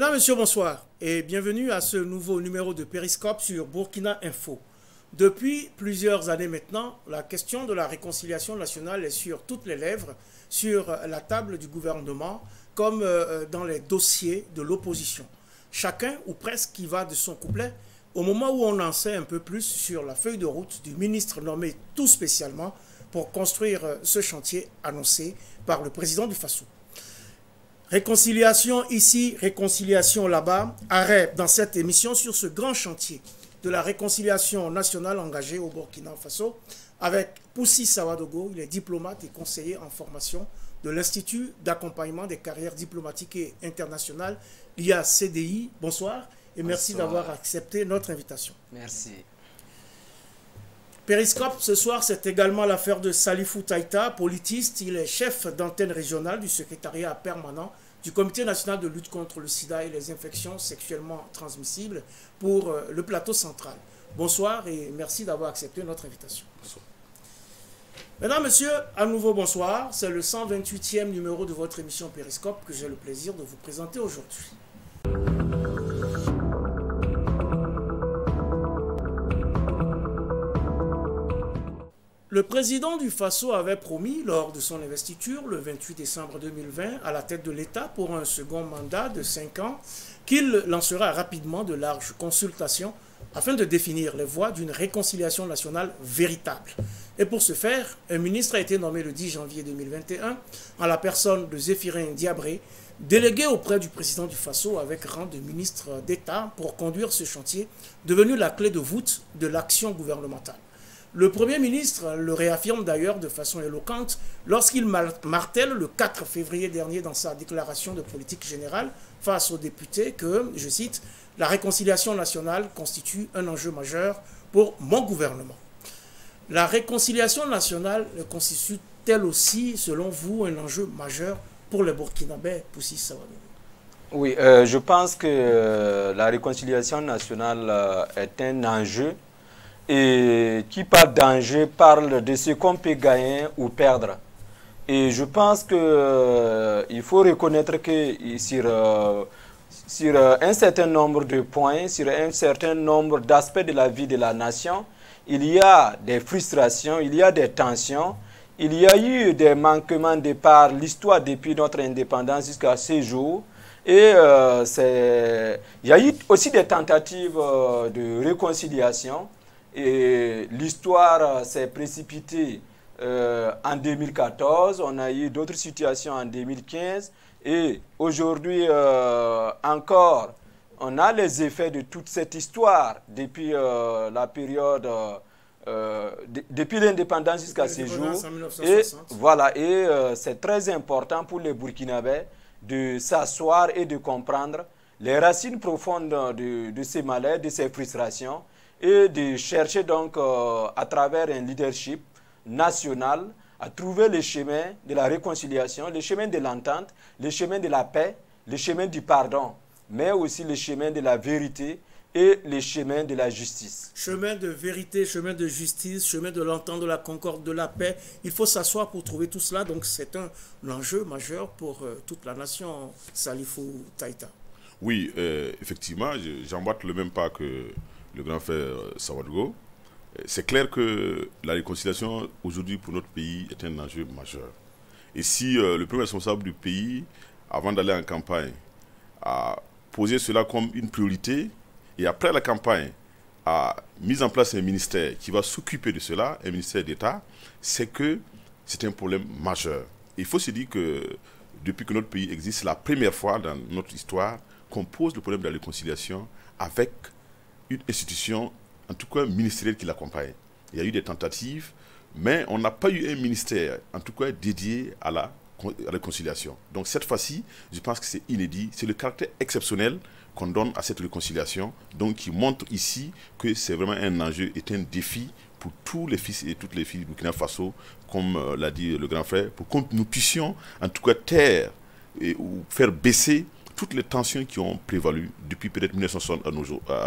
Mesdames, Messieurs, bonsoir et bienvenue à ce nouveau numéro de Périscope sur Burkina Info. Depuis plusieurs années maintenant, la question de la réconciliation nationale est sur toutes les lèvres, sur la table du gouvernement, comme dans les dossiers de l'opposition. Chacun, ou presque, y va de son couplet, au moment où on en sait un peu plus sur la feuille de route du ministre nommé tout spécialement pour construire ce chantier annoncé par le président du Faso. Réconciliation ici, réconciliation là-bas, arrêt dans cette émission sur ce grand chantier de la réconciliation nationale engagée au Burkina Faso avec Poussi Sawadogo, il est diplomate et conseiller en formation de l'Institut d'accompagnement des carrières diplomatiques et internationales, l'IACDI. Bonsoir et merci d'avoir accepté notre invitation. Merci. Périscope, ce soir, c'est également l'affaire de Salifou Taïta, politiste. Il est chef d'antenne régionale du secrétariat permanent du Comité national de lutte contre le sida et les infections sexuellement transmissibles pour le plateau central. Bonsoir et merci d'avoir accepté notre invitation. Bonsoir. Mesdames, Messieurs, à nouveau bonsoir. C'est le 128e numéro de votre émission Périscope que j'ai le plaisir de vous présenter aujourd'hui. Le président du Faso avait promis, lors de son investiture, le 28 décembre 2020, à la tête de l'État pour un second mandat de 5 ans, qu'il lancera rapidement de larges consultations afin de définir les voies d'une réconciliation nationale véritable. Et pour ce faire, un ministre a été nommé le 10 janvier 2021 en la personne de Zéphirin Diabré, délégué auprès du président du Faso avec rang de ministre d'État pour conduire ce chantier, devenu la clé de voûte de l'action gouvernementale. Le Premier ministre le réaffirme d'ailleurs de façon éloquente lorsqu'il martèle le 4 février dernier dans sa déclaration de politique générale face aux députés que, je cite, « La réconciliation nationale constitue un enjeu majeur pour mon gouvernement ». La réconciliation nationale constitue-t-elle aussi, selon vous, un enjeu majeur pour les Burkinabés, Poussi Sawadogo? Oui, je pense que la réconciliation nationale est un enjeu. Et qui parle d'enjeu parle de ce qu'on peut gagner ou perdre. Et je pense qu'il faut reconnaître que sur un certain nombre de points, sur un certain nombre d'aspects de la vie de la nation, il y a des frustrations, il y a des tensions, il y a eu des manquements de par l'histoire depuis notre indépendance jusqu'à ce jour. Et il y a eu aussi des tentatives de réconciliation. Et l'histoire s'est précipitée en 2014, on a eu d'autres situations en 2015 et aujourd'hui encore, on a les effets de toute cette histoire depuis la période, depuis l'indépendance jusqu'à ce jour. Et voilà, et c'est très important pour les Burkinabés de s'asseoir et de comprendre les racines profondes de ces malaises, de ces frustrations, et de chercher donc à travers un leadership national à trouver le chemin de la réconciliation, le chemin de l'entente, le chemin de la paix, le chemin du pardon, mais aussi le chemin de la vérité et le chemin de la justice. Chemin de vérité, chemin de justice, chemin de l'entente, de la concorde, de la paix. Il faut s'asseoir pour trouver tout cela. Donc c'est un enjeu majeur pour toute la nation, Salifou Taïta. Oui, effectivement, j'emboîte le même pas que le grand frère Sawadogo. C'est clair que la réconciliation aujourd'hui pour notre pays est un enjeu majeur. Et si le premier responsable du pays, avant d'aller en campagne, a posé cela comme une priorité, et après la campagne, a mis en place un ministère qui va s'occuper de cela, un ministère d'État, c'est que c'est un problème majeur. Et il faut se dire que depuis que notre pays existe, c'est la première fois dans notre histoire qu'on pose le problème de la réconciliation avec une institution, en tout cas ministérielle, qui l'accompagne. Il y a eu des tentatives, mais on n'a pas eu un ministère, en tout cas dédié à la réconciliation. Donc cette fois-ci, je pense que c'est inédit, c'est le caractère exceptionnel qu'on donne à cette réconciliation, donc qui montre ici que c'est vraiment un enjeu et un défi pour tous les fils et toutes les filles du Burkina Faso, comme l'a dit le grand frère, pour que nous puissions en tout cas taire ou faire baisser toutes les tensions qui ont prévalu depuis peut-être 1960 à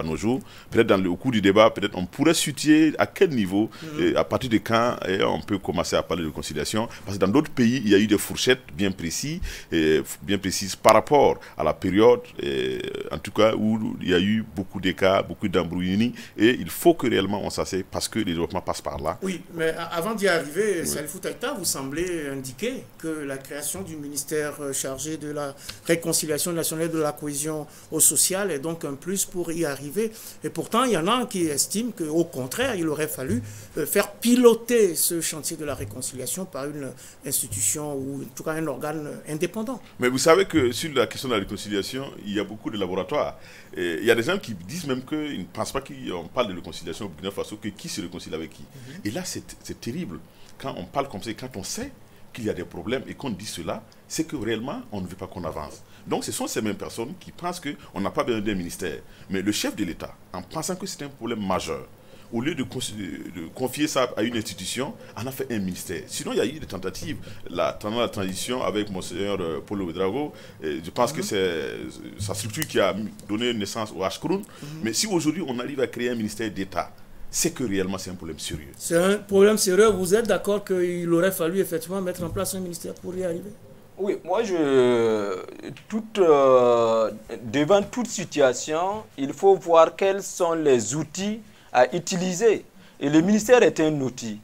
nos jours, peut-être au cours du débat, peut-être on pourrait situer à quel niveau, à partir de quand on peut commencer à parler de réconciliation. Parce que dans d'autres pays, il y a eu des fourchettes bien précises par rapport à la période, en tout cas, où il y a eu beaucoup d'écarts, beaucoup d'embrouillements. Et il faut que réellement on s'asseye parce que le développement passe par là. Oui, mais avant d'y arriver, Salifou Keïta, vous semblez indiquer que la création du ministère chargé de la réconciliation nationale de la cohésion sociale est donc un plus pour y arriver. Et pourtant, il y en a qui estiment qu'au contraire, il aurait fallu faire piloter ce chantier de la réconciliation par une institution ou en tout cas un organe indépendant. Mais vous savez que sur la question de la réconciliation, il y a beaucoup de laboratoires. Et il y a des gens qui disent même qu'ils ne pensent pas qu'on parle de réconciliation au Burkina Faso, que qui se réconcilie avec qui. Et là, c'est terrible. Quand on parle comme ça, et quand on sait qu'il y a des problèmes et qu'on dit cela, c'est que réellement, on ne veut pas qu'on avance. Donc, ce sont ces mêmes personnes qui pensent qu'on n'a pas besoin d'un ministère. Mais le chef de l'État, en pensant que c'est un problème majeur, au lieu de confier ça à une institution, on a fait un ministère. Sinon, il y a eu des tentatives. Pendant la transition avec Monseigneur Paulo Ouédraogo, je pense que c'est sa structure qui a donné naissance au Ashkroun. Mais si aujourd'hui, on arrive à créer un ministère d'État, c'est que réellement c'est un problème sérieux. C'est un problème sérieux. Vous êtes d'accord qu'il aurait fallu effectivement mettre en place un ministère pour y arriver? Oui, moi, devant toute situation, il faut voir quels sont les outils à utiliser. Et le ministère est un outil.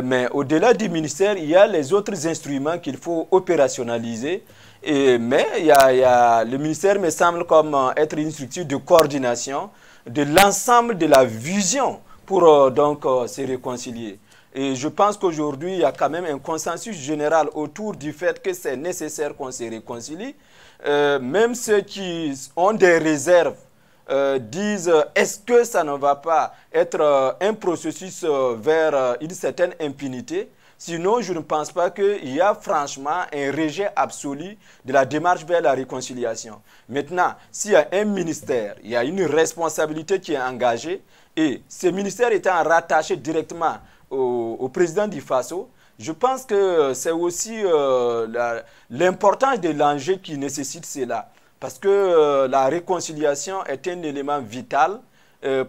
Mais au-delà du ministère, il y a les autres instruments qu'il faut opérationnaliser. Mais le ministère me semble comme être une structure de coordination de l'ensemble de la vision pour se réconcilier. Et je pense qu'aujourd'hui, il y a quand même un consensus général autour du fait que c'est nécessaire qu'on se réconcilie. Même ceux qui ont des réserves disent est-ce que ça ne va pas être un processus vers une certaine impunité? Sinon, je ne pense pas qu'il y a franchement un rejet absolu de la démarche vers la réconciliation. Maintenant, s'il y a un ministère, il y a une responsabilité qui est engagée, et ce ministère étant rattaché directement au président du FASO, je pense que c'est aussi l'importance de l'enjeu qui nécessite cela. Parce que la réconciliation est un élément vital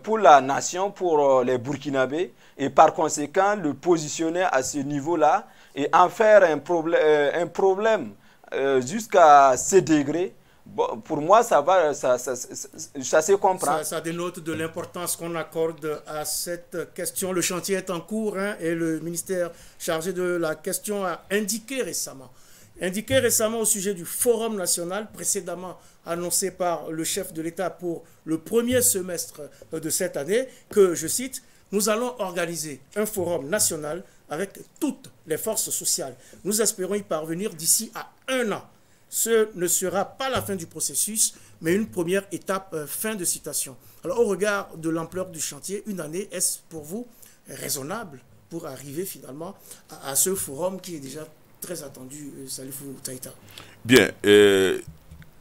pour la nation, pour les Burkinabés, et par conséquent, le positionner à ce niveau-là et en faire un problème jusqu'à ce degré, bon, pour moi, ça se comprend. Ça dénote de l'importance qu'on accorde à cette question. Le chantier est en cours et le ministère chargé de la question a indiqué récemment au sujet du Forum national précédemment annoncé par le chef de l'État pour le premier semestre de cette année que, je cite, « Nous allons organiser un forum national avec toutes les forces sociales. Nous espérons y parvenir d'ici à 1 an. Ce ne sera pas la fin du processus, mais une première étape. » Fin de citation. Alors, au regard de l'ampleur du chantier, 1 année, est-ce pour vous raisonnable pour arriver finalement à ce forum qui est déjà très attendu, Salifou Keïta? Bien,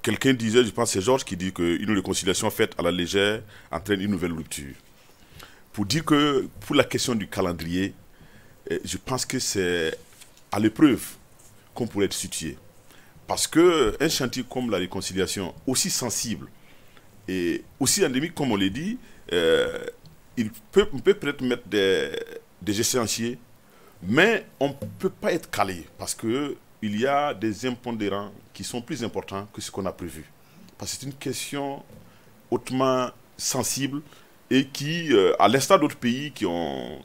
quelqu'un disait, je pense que c'est Georges qui dit qu'une réconciliation faite à la légère entraîne une nouvelle rupture. Pour dire que pour la question du calendrier, je pense que c'est à l'épreuve qu'on pourrait être situé. Parce qu'un chantier comme la réconciliation, aussi sensible et aussi endémique comme on l'a dit, on peut peut-être mettre des échéanciers, mais on ne peut pas être calé parce qu'il y a des impondérants qui sont plus importants que ce qu'on a prévu. Parce que c'est une question hautement sensible et qui, à l'instar d'autres pays qui ont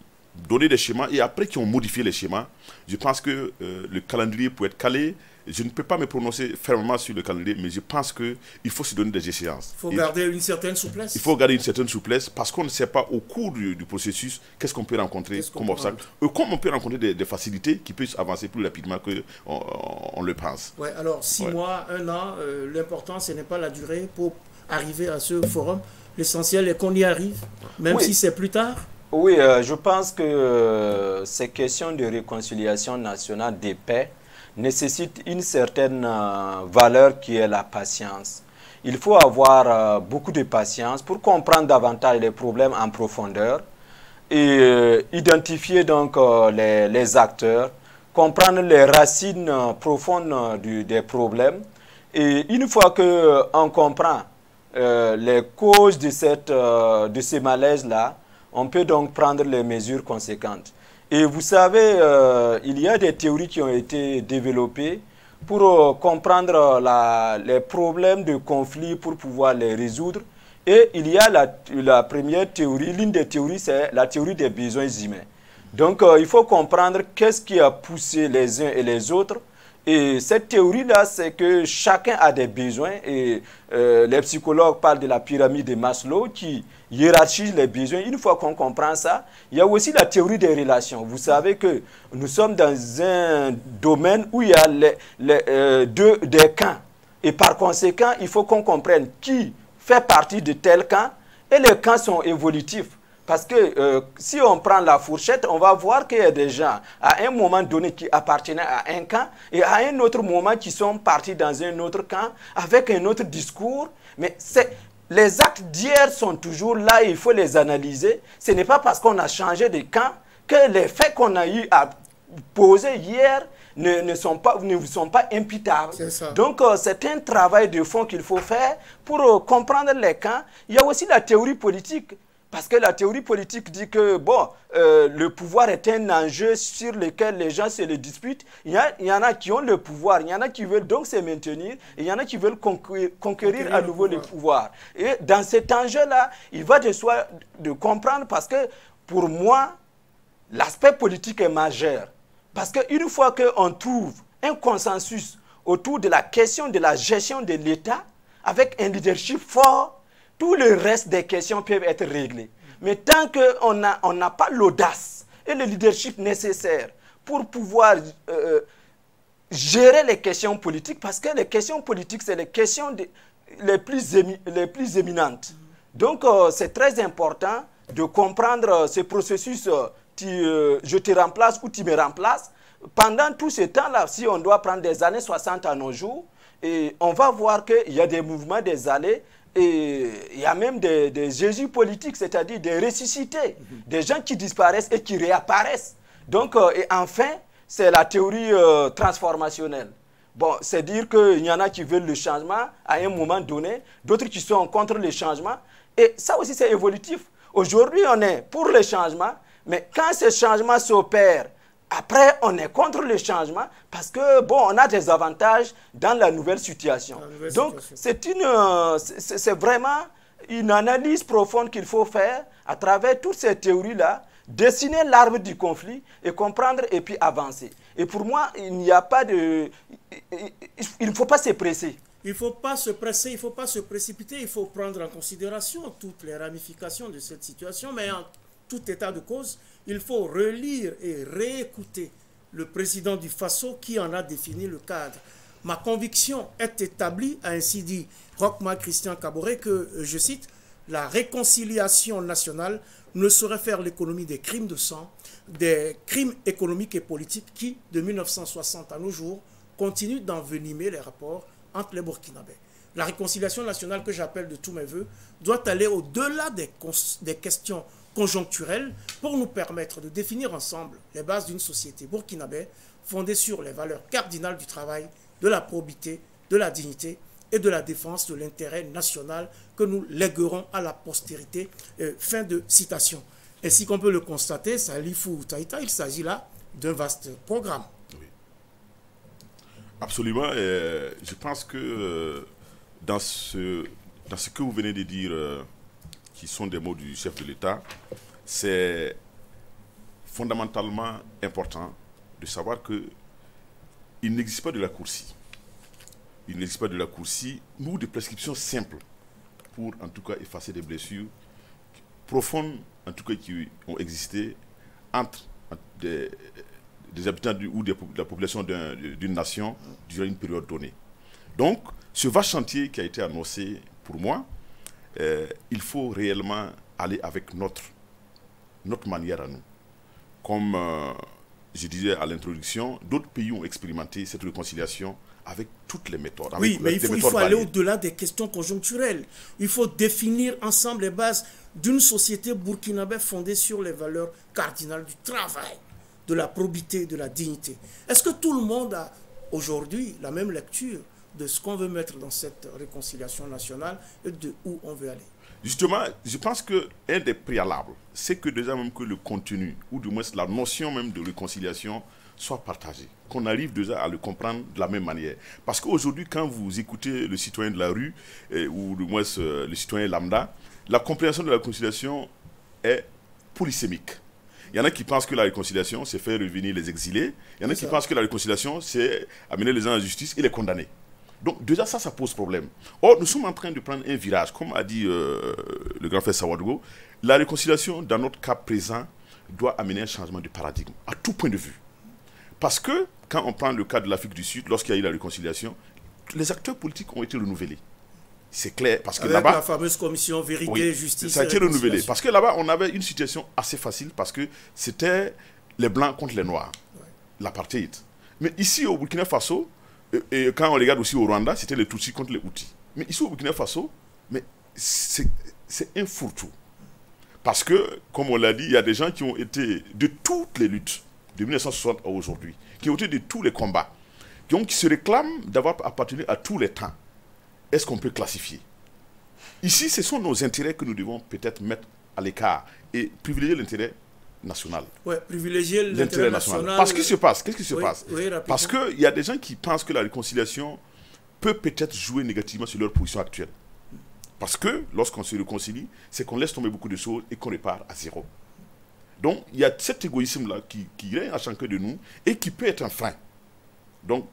donné des schémas et après qui ont modifié les schémas, je pense que le calendrier peut être calé. Je ne peux pas me prononcer fermement sur le calendrier, mais je pense qu'il faut se donner des échéances. Il faut garder une certaine souplesse. Il faut garder une certaine souplesse parce qu'on ne sait pas au cours du processus qu'est-ce qu'on peut rencontrer comme obstacle. Comme on peut rencontrer des facilités qui puissent avancer plus rapidement qu'on le pense. Ouais, alors 6 mois, 1 an, l'important ce n'est pas la durée pour arriver à ce forum. L'essentiel est qu'on y arrive, même si c'est plus tard. Oui, je pense que ces questions de réconciliation nationale, de paix, nécessitent une certaine valeur qui est la patience. Il faut avoir beaucoup de patience pour comprendre davantage les problèmes en profondeur et identifier donc les acteurs, comprendre les racines profondes des problèmes Et une fois qu'on comprend les causes de ces malaises-là, on peut donc prendre les mesures conséquentes. Et vous savez, il y a des théories qui ont été développées pour comprendre les problèmes de conflit, pour pouvoir les résoudre. Et il y a la première théorie, l'une des théories, c'est la théorie des besoins humains. Donc, il faut comprendre qu'est-ce qui a poussé les uns et les autres. Et cette théorie-là, c'est que chacun a des besoins. Et les psychologues parlent de la pyramide de Maslow qui hiérarchise les besoins. Une fois qu'on comprend ça, il y a aussi la théorie des relations. Vous savez que nous sommes dans un domaine où il y a des camps. Et par conséquent, il faut qu'on comprenne qui fait partie de tel camp. Et les camps sont évolutifs. Parce que si on prend la fourchette, on va voir qu'il y a des gens à un moment donné qui appartenaient à un camp et à un autre moment qui sont partis dans un autre camp avec un autre discours. Mais les actes d'hier sont toujours là et il faut les analyser. Ce n'est pas parce qu'on a changé de camp que les faits qu'on a eu à poser hier ne vous sont pas imputables. Donc, c'est un travail de fond qu'il faut faire pour comprendre les camps. Il y a aussi la théorie politique. Parce que la théorie politique dit que, bon, le pouvoir est un enjeu sur lequel les gens se le disputent. Il y en a qui ont le pouvoir, il y en a qui veulent donc se maintenir, et il y en a qui veulent conquérir à nouveau le pouvoir. Et dans cet enjeu-là, il va de soi de comprendre parce que, pour moi, l'aspect politique est majeur. Parce qu'une fois qu'on trouve un consensus autour de la question de la gestion de l'État, avec un leadership fort, tout le reste des questions peuvent être réglées. Mais tant qu'on n'a pas l'audace et le leadership nécessaire pour pouvoir gérer les questions politiques, parce que les questions politiques, c'est les questions les plus éminentes. Donc, c'est très important de comprendre ce processus, je te remplace ou tu me remplaces. Pendant tout ce temps-là, si on doit prendre des années 60 à nos jours, et on va voir qu'il y a des mouvements des allées, et il y a même des Jésus politiques, c'est-à-dire des ressuscités, des gens qui disparaissent et qui réapparaissent. Donc, et enfin, c'est la théorie transformationnelle. Bon, c'est dire qu'il y en a qui veulent le changement à un moment donné, d'autres qui sont contre le changement. Et ça aussi, c'est évolutif. Aujourd'hui, on est pour le changement, mais quand ce changement s'opère, après, on est contre le changement parce que, bon, on a des avantages dans la nouvelle situation. Donc, c'est vraiment une analyse profonde qu'il faut faire à travers toutes ces théories-là, dessiner l'arbre du conflit et comprendre et puis avancer. Et pour moi, il n'y a pas de... Il ne faut pas se presser. Il ne faut pas se presser, il ne faut pas se précipiter, il faut prendre en considération toutes les ramifications de cette situation, mais en tout état de cause, il faut relire et réécouter le président du Faso qui en a défini le cadre. Ma conviction est établie, a ainsi dit Roch-Marc Christian Kaboré, que, je cite, la réconciliation nationale ne saurait faire l'économie des crimes de sang, des crimes économiques et politiques qui, de 1960 à nos jours, continuent d'envenimer les rapports entre les Burkinabés. La réconciliation nationale que j'appelle de tous mes voeux doit aller au-delà des questions conjoncturelles pour nous permettre de définir ensemble les bases d'une société burkinabé fondée sur les valeurs cardinales du travail, de la probité, de la dignité et de la défense de l'intérêt national que nous léguerons à la postérité. Fin de citation. Ainsi qu'on peut le constater, Salifou Taïta, il s'agit là d'un vaste programme. Oui. Absolument. Je pense que dans ce que vous venez de dire, qui sont des mots du chef de l'État, c'est fondamentalement important de savoir qu'il n'existe pas de raccourci. Il n'existe pas de raccourci ou de prescriptions simples pour, en tout cas, effacer des blessures profondes, en tout cas, qui ont existé entre des habitants ou de la population d'une nation durant une période donnée. Donc, ce vaste chantier qui a été annoncé pour moi, il faut réellement aller avec notre manière à nous. Comme je disais à l'introduction, d'autres pays ont expérimenté cette réconciliation avec toutes les méthodes. Oui, mais il faut aller au-delà des questions conjoncturelles. Il faut définir ensemble les bases d'une société burkinabé fondée sur les valeurs cardinales du travail, de la probité, de la dignité. Est-ce que tout le monde a aujourd'hui la même lecture de ce qu'on veut mettre dans cette réconciliation nationale et de où on veut aller. Justement, je pense qu'un des préalables, c'est que déjà même que le contenu, ou du moins la notion même de réconciliation, soit partagée. Qu'on arrive déjà à le comprendre de la même manière. Parce qu'aujourd'hui, quand vous écoutez le citoyen de la rue, ou du moins le citoyen lambda, la compréhension de la réconciliation est polysémique. Il y en a qui pensent que la réconciliation, c'est faire revenir les exilés. Il y en a qui pensent que la réconciliation, c'est amener les gens à la justice et les condamner. Donc déjà ça pose problème. Or, nous sommes en train de prendre un virage. Comme a dit le grand frère Sawadgo, la réconciliation, dans notre cas présent, doit amener un changement de paradigme, à tout point de vue. Parce que, quand on prend le cas de l'Afrique du Sud, lorsqu'il y a eu la réconciliation, les acteurs politiques ont été renouvelés. C'est clair, parce que là-bas... la fameuse commission vérité, oui, justice... ça a été renouvelé. Parce que là-bas, on avait une situation assez facile, parce que c'était les Blancs contre les Noirs, l'apartheid. Mais ici, au Burkina Faso, et quand on regarde aussi au Rwanda, c'était les Tutsis contre les Hutus. Mais ici au Burkina Faso, c'est un fourre-tout. Parce que, comme on l'a dit, il y a des gens qui ont été de toutes les luttes, de 1960 à aujourd'hui, qui ont été de tous les combats, qui se réclament d'avoir appartenu à tous les temps. Est-ce qu'on peut classifier? Ici, ce sont nos intérêts que nous devons peut-être mettre à l'écart et privilégier l'intérêt national. Oui, privilégier l'intérêt national. Parce qu'il se passe, qu'est-ce qui se passe? Oui, parce qu'il y a des gens qui pensent que la réconciliation peut peut-être jouer négativement sur leur position actuelle. Parce que lorsqu'on se réconcilie, c'est qu'on laisse tomber beaucoup de choses et qu'on repart à zéro. Donc, il y a cet égoïsme-là qui règne à chacun de nous et qui peut être un frein. Donc,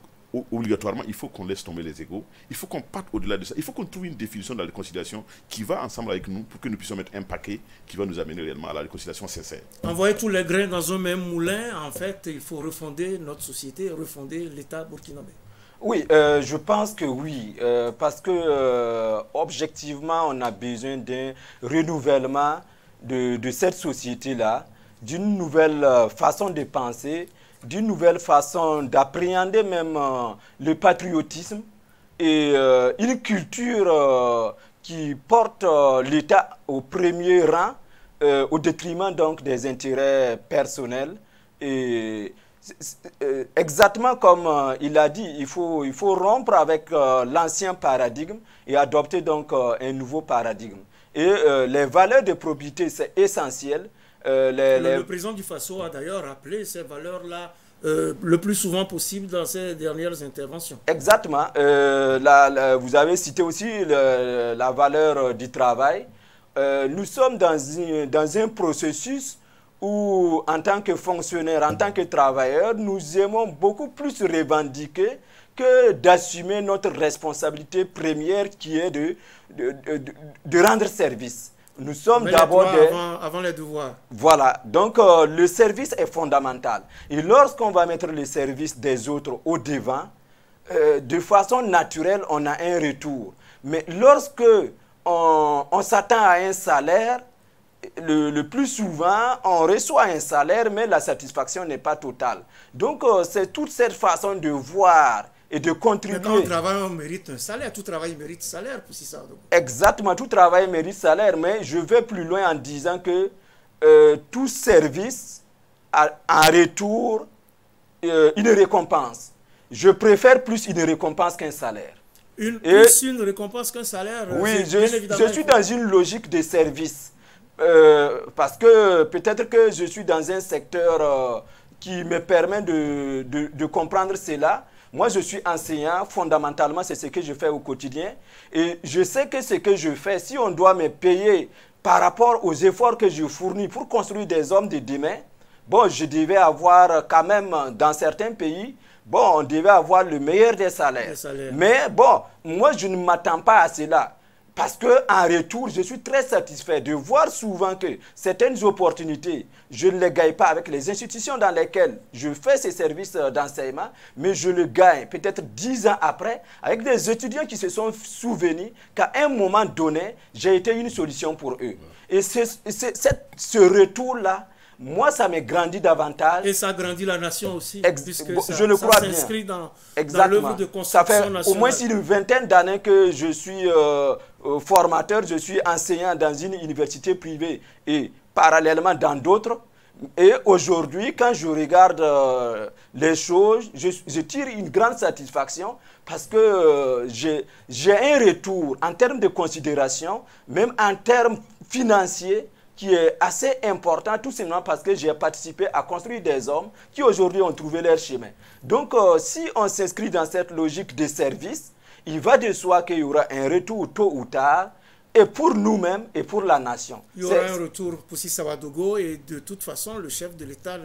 obligatoirement, il faut qu'on laisse tomber les égos. Il faut qu'on parte au-delà de ça. Il faut qu'on trouve une définition de la réconciliation qui va ensemble avec nous pour que nous puissions mettre un paquet qui va nous amener réellement à la réconciliation sincère. Envoyer tous les grains dans un même moulin, en fait, il faut refonder notre société, refonder l'État burkinabé. Oui, je pense que oui, parce que objectivement, on a besoin d'un renouvellement de cette société-là, d'une nouvelle façon de penser, d'une nouvelle façon d'appréhender même le patriotisme et une culture qui porte l'État au premier rang au détriment donc des intérêts personnels. Et exactement comme il a dit, il faut rompre avec l'ancien paradigme et adopter donc un nouveau paradigme. Et les valeurs de probité, c'est essentiel. Le président du FASO a d'ailleurs rappelé ces valeurs-là le plus souvent possible dans ses dernières interventions. Exactement. Vous avez cité aussi la valeur du travail. Nous sommes dans un processus où, en tant que fonctionnaires, en tant que travailleurs, nous aimons beaucoup plus revendiquer que d'assumer notre responsabilité première qui est de rendre service. Nous sommes d'abord avant les devoirs. Voilà. Donc, le service est fondamental. Et lorsqu'on va mettre le service des autres au devant, de façon naturelle, on a un retour. Mais lorsque on s'attend à un salaire, le plus souvent, on reçoit un salaire, mais la satisfaction n'est pas totale. Donc, c'est toute cette façon de voir et de contribuer. Mais quand on travaille, on mérite un salaire. Tout travail mérite salaire. C'est ça. Donc. Exactement, tout travail mérite salaire. Mais je vais plus loin en disant que tout service a en retour une récompense. Je préfère plus une récompense qu'un salaire. Plus une récompense qu'un salaire. Oui, je suis dans une logique de service. Parce que peut-être que je suis dans un secteur qui me permet de comprendre cela. Moi, je suis enseignant, fondamentalement, c'est ce que je fais au quotidien. Et je sais que ce que je fais, si on doit me payer par rapport aux efforts que je fournis pour construire des hommes de demain, bon, je devais avoir quand même, dans certains pays, bon, on devait avoir le meilleur des salaires. Mais bon, moi, je ne m'attends pas à cela. Parce qu'en retour, je suis très satisfait de voir souvent que certaines opportunités, je ne les gagne pas avec les institutions dans lesquelles je fais ces services d'enseignement, mais je le gagne peut-être 10 ans après avec des étudiants qui se sont souvenus qu'à un moment donné, j'ai été une solution pour eux. Et ce retour-là, moi, ça me grandit davantage. Et ça grandit la nation aussi. Je le crois bien. Ça s'inscrit dans l'œuvre de construction ça fait nationale. Au moins une vingtaine d'années que je suis formateur, je suis enseignant dans une université privée et parallèlement dans d'autres. Et aujourd'hui, quand je regarde les choses, je tire une grande satisfaction parce que j'ai un retour en termes de considération, même en termes financiers, qui est assez important, tout simplement parce que j'ai participé à construire des hommes qui aujourd'hui ont trouvé leur chemin. Donc, si on s'inscrit dans cette logique de service, il va de soi qu'il y aura un retour tôt ou tard, et pour nous-mêmes et pour la nation. Il y aura un retour pour Sissa Ouagadougou et de toute façon, le chef de l'État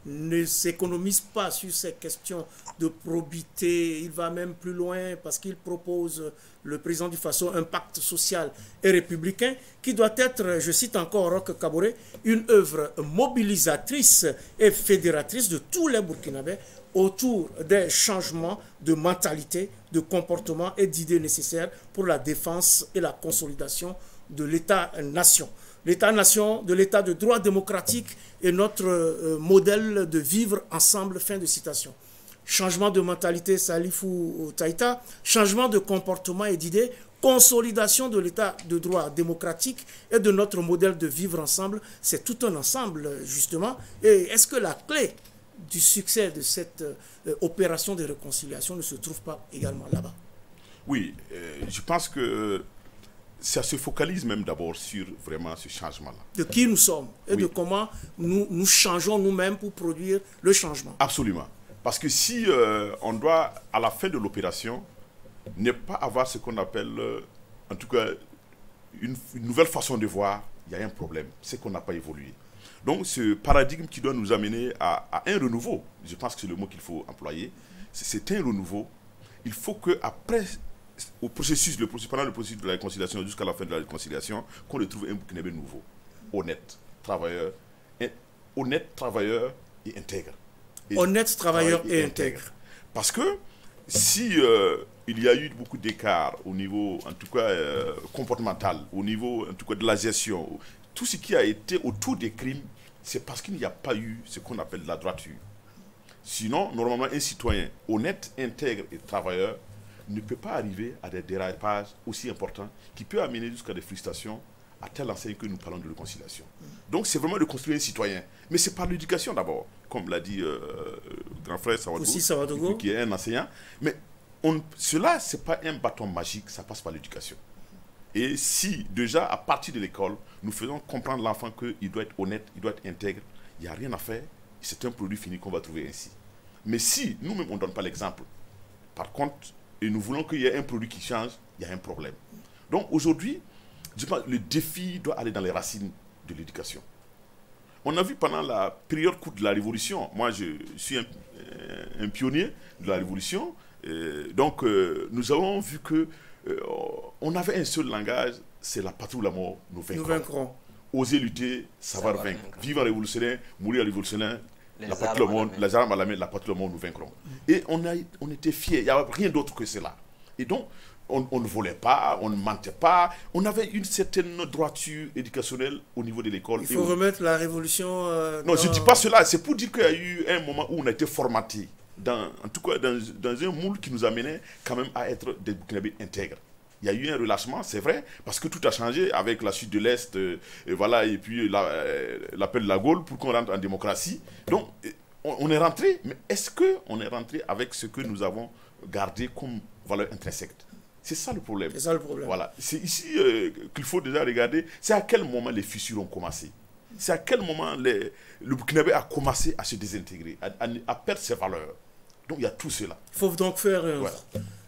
ne s'économise pas sur ces questions de probité. Il va même plus loin parce qu'il propose, le président du Faso, un pacte social et républicain qui doit être, je cite encore Roch Kaboré, une œuvre mobilisatrice et fédératrice de tous les Burkinabés autour des changements de mentalité, de comportement et d'idées nécessaires pour la défense et la consolidation de l'État-nation. L'État-nation, de l'État de droit démocratique est notre modèle de vivre ensemble, fin de citation. Changement de mentalité, Salifou Taïta, changement de comportement et d'idées, consolidation de l'État de droit démocratique et de notre modèle de vivre ensemble, c'est tout un ensemble, justement. Et est-ce que la clé du succès de cette opération de réconciliation ne se trouve pas également là-bas? Oui, je pense que ça se focalise même d'abord sur vraiment ce changement-là. De qui nous sommes et de comment nous changeons nous-mêmes pour produire le changement. Absolument. Parce que si on doit, à la fin de l'opération, ne pas avoir ce qu'on appelle, en tout cas, une nouvelle façon de voir, il y a un problème. C'est qu'on n'a pas évolué. Donc, ce paradigme qui doit nous amener à un renouveau, je pense que c'est le mot qu'il faut employer, c'est un renouveau. Il faut qu'après, pendant le processus de la réconciliation, jusqu'à la fin de la réconciliation, qu'on retrouve un Burkinabé nouveau, honnête, travailleur et intègre. Honnête, travailleur et intègre. Parce que si il y a eu beaucoup d'écarts au niveau, en tout cas, comportemental, au niveau, en tout cas, de la gestion, tout ce qui a été autour des crimes, c'est parce qu'il n'y a pas eu ce qu'on appelle la droiture. Sinon, normalement, un citoyen honnête, intègre et travailleur ne peut pas arriver à des dérapages aussi importants qui peuvent amener jusqu'à des frustrations à telle enseigne que nous parlons de réconciliation. Donc, c'est vraiment de construire un citoyen. Mais c'est par l'éducation d'abord, comme l'a dit grand frère Sawadougou, qui est un enseignant. Mais cela, ce n'est pas un bâton magique, ça passe par l'éducation. Et si, déjà, à partir de l'école, nous faisons comprendre l'enfant qu'il doit être honnête, il doit être intègre, il n'y a rien à faire, c'est un produit fini qu'on va trouver ainsi. Mais si nous-mêmes, on ne donne pas l'exemple, par contre, et nous voulons qu'il y ait un produit qui change, il y a un problème. Donc aujourd'hui, je pense que le défi doit aller dans les racines de l'éducation. On a vu pendant la période courte de la Révolution, moi je suis un pionnier de la Révolution, donc nous avons vu que on avait un seul langage, c'est la patrie ou la mort, nous vaincrons. Oser lutter, savoir vaincre. Vivre en révolutionnaire, mourir en révolutionnaire, la patrie ou la mort, les armes à la main, la patrie ou la mort, nous vaincrons. Et on était fiers, il n'y avait rien d'autre que cela. Et donc, on ne volait pas, on ne mentait pas, on avait une certaine droiture éducationnelle au niveau de l'école. Il faut remettre la révolution... non, je ne dis pas cela, c'est pour dire qu'il y a eu un moment où on a été formaté, en tout cas dans un moule qui nous amenait quand même à être des Burkinabés intègres. Il y a eu un relâchement, c'est vrai, parce que tout a changé avec la chute de l'Est, et puis l'appel de la Gaule pour qu'on rentre en démocratie. Donc, on est rentré, mais est-ce qu'on est rentré avec ce que nous avons gardé comme valeur intrinsèque? C'est ça le problème. C'est ça le problème. Voilà. C'est ici qu'il faut déjà regarder, c'est à quel moment les fissures ont commencé. C'est à quel moment le Burkinabé a commencé à se désintégrer, à perdre ses valeurs. Donc il y a tout cela. Il faut donc faire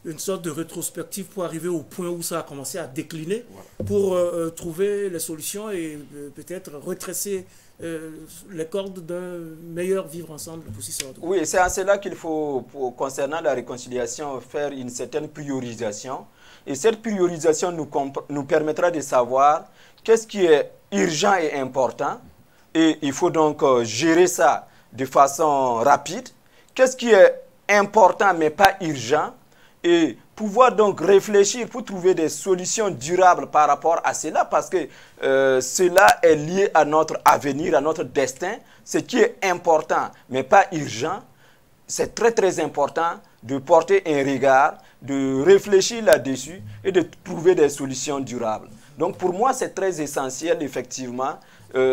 une sorte de rétrospective pour arriver au point où ça a commencé à décliner, pour trouver les solutions et peut-être retracer les cordes d'un meilleur vivre ensemble pour Ouagadougou. Oui, c'est à cela qu'il faut, concernant la réconciliation, faire une certaine priorisation. Et cette priorisation nous permettra de savoir qu'est-ce qui est urgent et important. Et il faut donc gérer ça de façon rapide. Qu'est-ce qui est important mais pas urgent? Et pouvoir donc réfléchir pour trouver des solutions durables par rapport à cela, parce que cela est lié à notre avenir, à notre destin. Ce qui est important, mais pas urgent, c'est très très important de porter un regard, de réfléchir là-dessus et de trouver des solutions durables. Donc pour moi, c'est très essentiel, effectivement,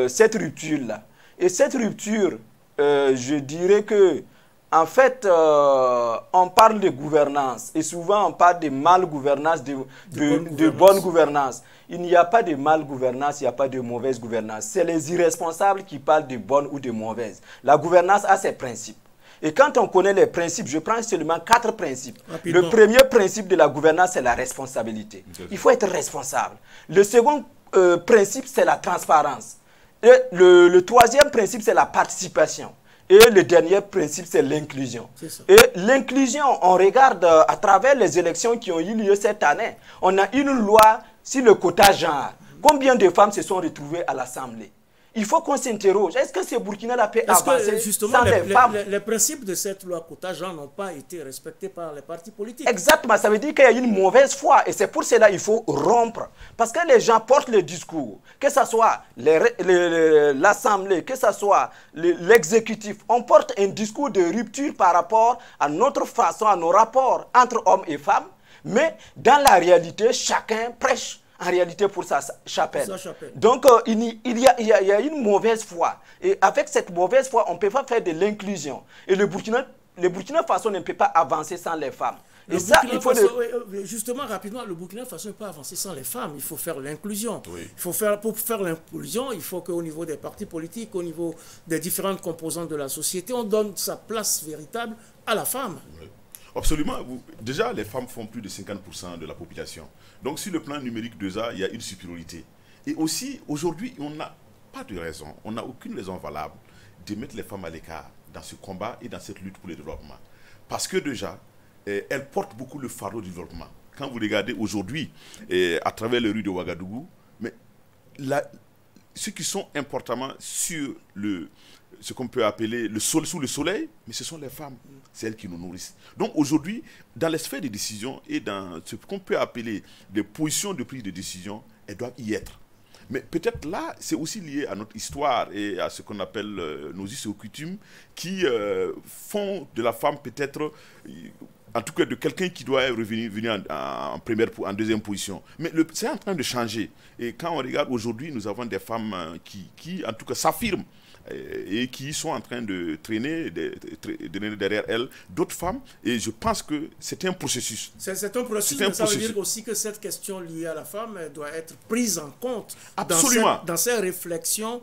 cette rupture-là. Et cette rupture, je dirais que, en fait, on parle de gouvernance et souvent on parle de mal-gouvernance, de bonne gouvernance. Il n'y a pas de mal-gouvernance, il n'y a pas de mauvaise gouvernance. C'est les irresponsables qui parlent de bonne ou de mauvaise. La gouvernance a ses principes. Et quand on connaît les principes, je prends seulement 4 principes. Rapidement. Le premier principe de la gouvernance, c'est la responsabilité. Il faut être responsable. Le second principe, c'est la transparence. Et le troisième principe, c'est la participation. Et le dernier principe, c'est l'inclusion. Et l'inclusion, on regarde à travers les élections qui ont eu lieu cette année. On a une loi sur le quota genre. Combien de femmes se sont retrouvées à l'Assemblée? Il faut qu'on s'interroge. Est-ce que ce Burkina peut avancer sans les femmes? Les principes de cette loi quota genre n'ont pas été respectés par les partis politiques. Exactement. Ça veut dire qu'il y a une mauvaise foi. Et c'est pour cela qu'il faut rompre. Parce que les gens portent le discours. Que ce soit l'Assemblée, que ce soit l'exécutif. On porte un discours de rupture par rapport à notre façon, à nos rapports entre hommes et femmes. Mais dans la réalité, chacun prêche en réalité pour sa chapelle. Donc, il y a une mauvaise foi. Et avec cette mauvaise foi, on ne peut pas faire de l'inclusion. Et le Burkina Faso ne peut pas avancer sans les femmes. Et ça, il faut justement, rapidement, le Burkina Faso ne peut pas avancer sans les femmes. Il faut faire l'inclusion. Pour faire l'inclusion, il faut qu'au niveau des partis politiques, au niveau des différentes composantes de la société, on donne sa place véritable à la femme. Oui. Absolument. Déjà, les femmes font plus de 50% de la population. Donc, sur le plan numérique déjà, il y a une supériorité. Et aussi, aujourd'hui, on n'a pas de raison, on n'a aucune raison valable de mettre les femmes à l'écart dans ce combat et dans cette lutte pour le développement. Parce que déjà, elles portent beaucoup le fardeau du développement. Quand vous regardez aujourd'hui, à travers les rues de Ouagadougou, mais ceux qui sont importants sur ce qu'on peut appeler sous le soleil, mais ce sont les femmes, c'est elles qui nous nourrissent. Donc aujourd'hui, dans les sphères de décision et dans ce qu'on peut appeler les positions de prise de décision, elles doivent y être. Mais peut-être là, c'est aussi lié à notre histoire et à ce qu'on appelle nos us et coutumes qui font de la femme peut-être, en tout cas de quelqu'un qui doit venir en deuxième position. Mais c'est en train de changer. Et quand on regarde aujourd'hui, nous avons des femmes qui en tout cas s'affirment et qui sont en train de traîner derrière elles d'autres femmes. Et je pense que c'est un processus. C'est un processus, mais ça veut dire aussi que cette question liée à la femme doit être prise en compte dans ces réflexions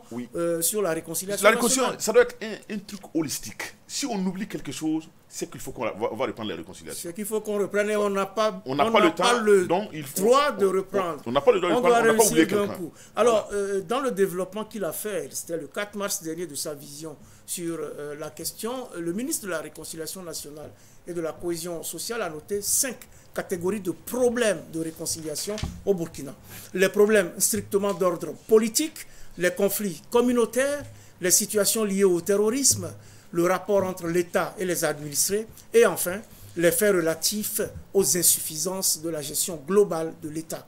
sur la réconciliation. La réconciliation, ça doit être un truc holistique. Si on oublie quelque chose, c'est qu'il faut qu'on va reprendre la réconciliation. C'est qu'il faut qu'on reprenne et on n'a pas le droit de reprendre. On n'a pas le droit de reprendre, on n'a pas oublié quelqu'un. Alors, dans le développement qu'il a fait, c'était le 4 mars dernier de sa vision sur la question, le ministre de la Réconciliation nationale et de la cohésion sociale a noté 5 catégories de problèmes de réconciliation au Burkina. Les problèmes strictement d'ordre politique, les conflits communautaires, les situations liées au terrorisme, le rapport entre l'État et les administrés, et enfin, les faits relatifs aux insuffisances de la gestion globale de l'État.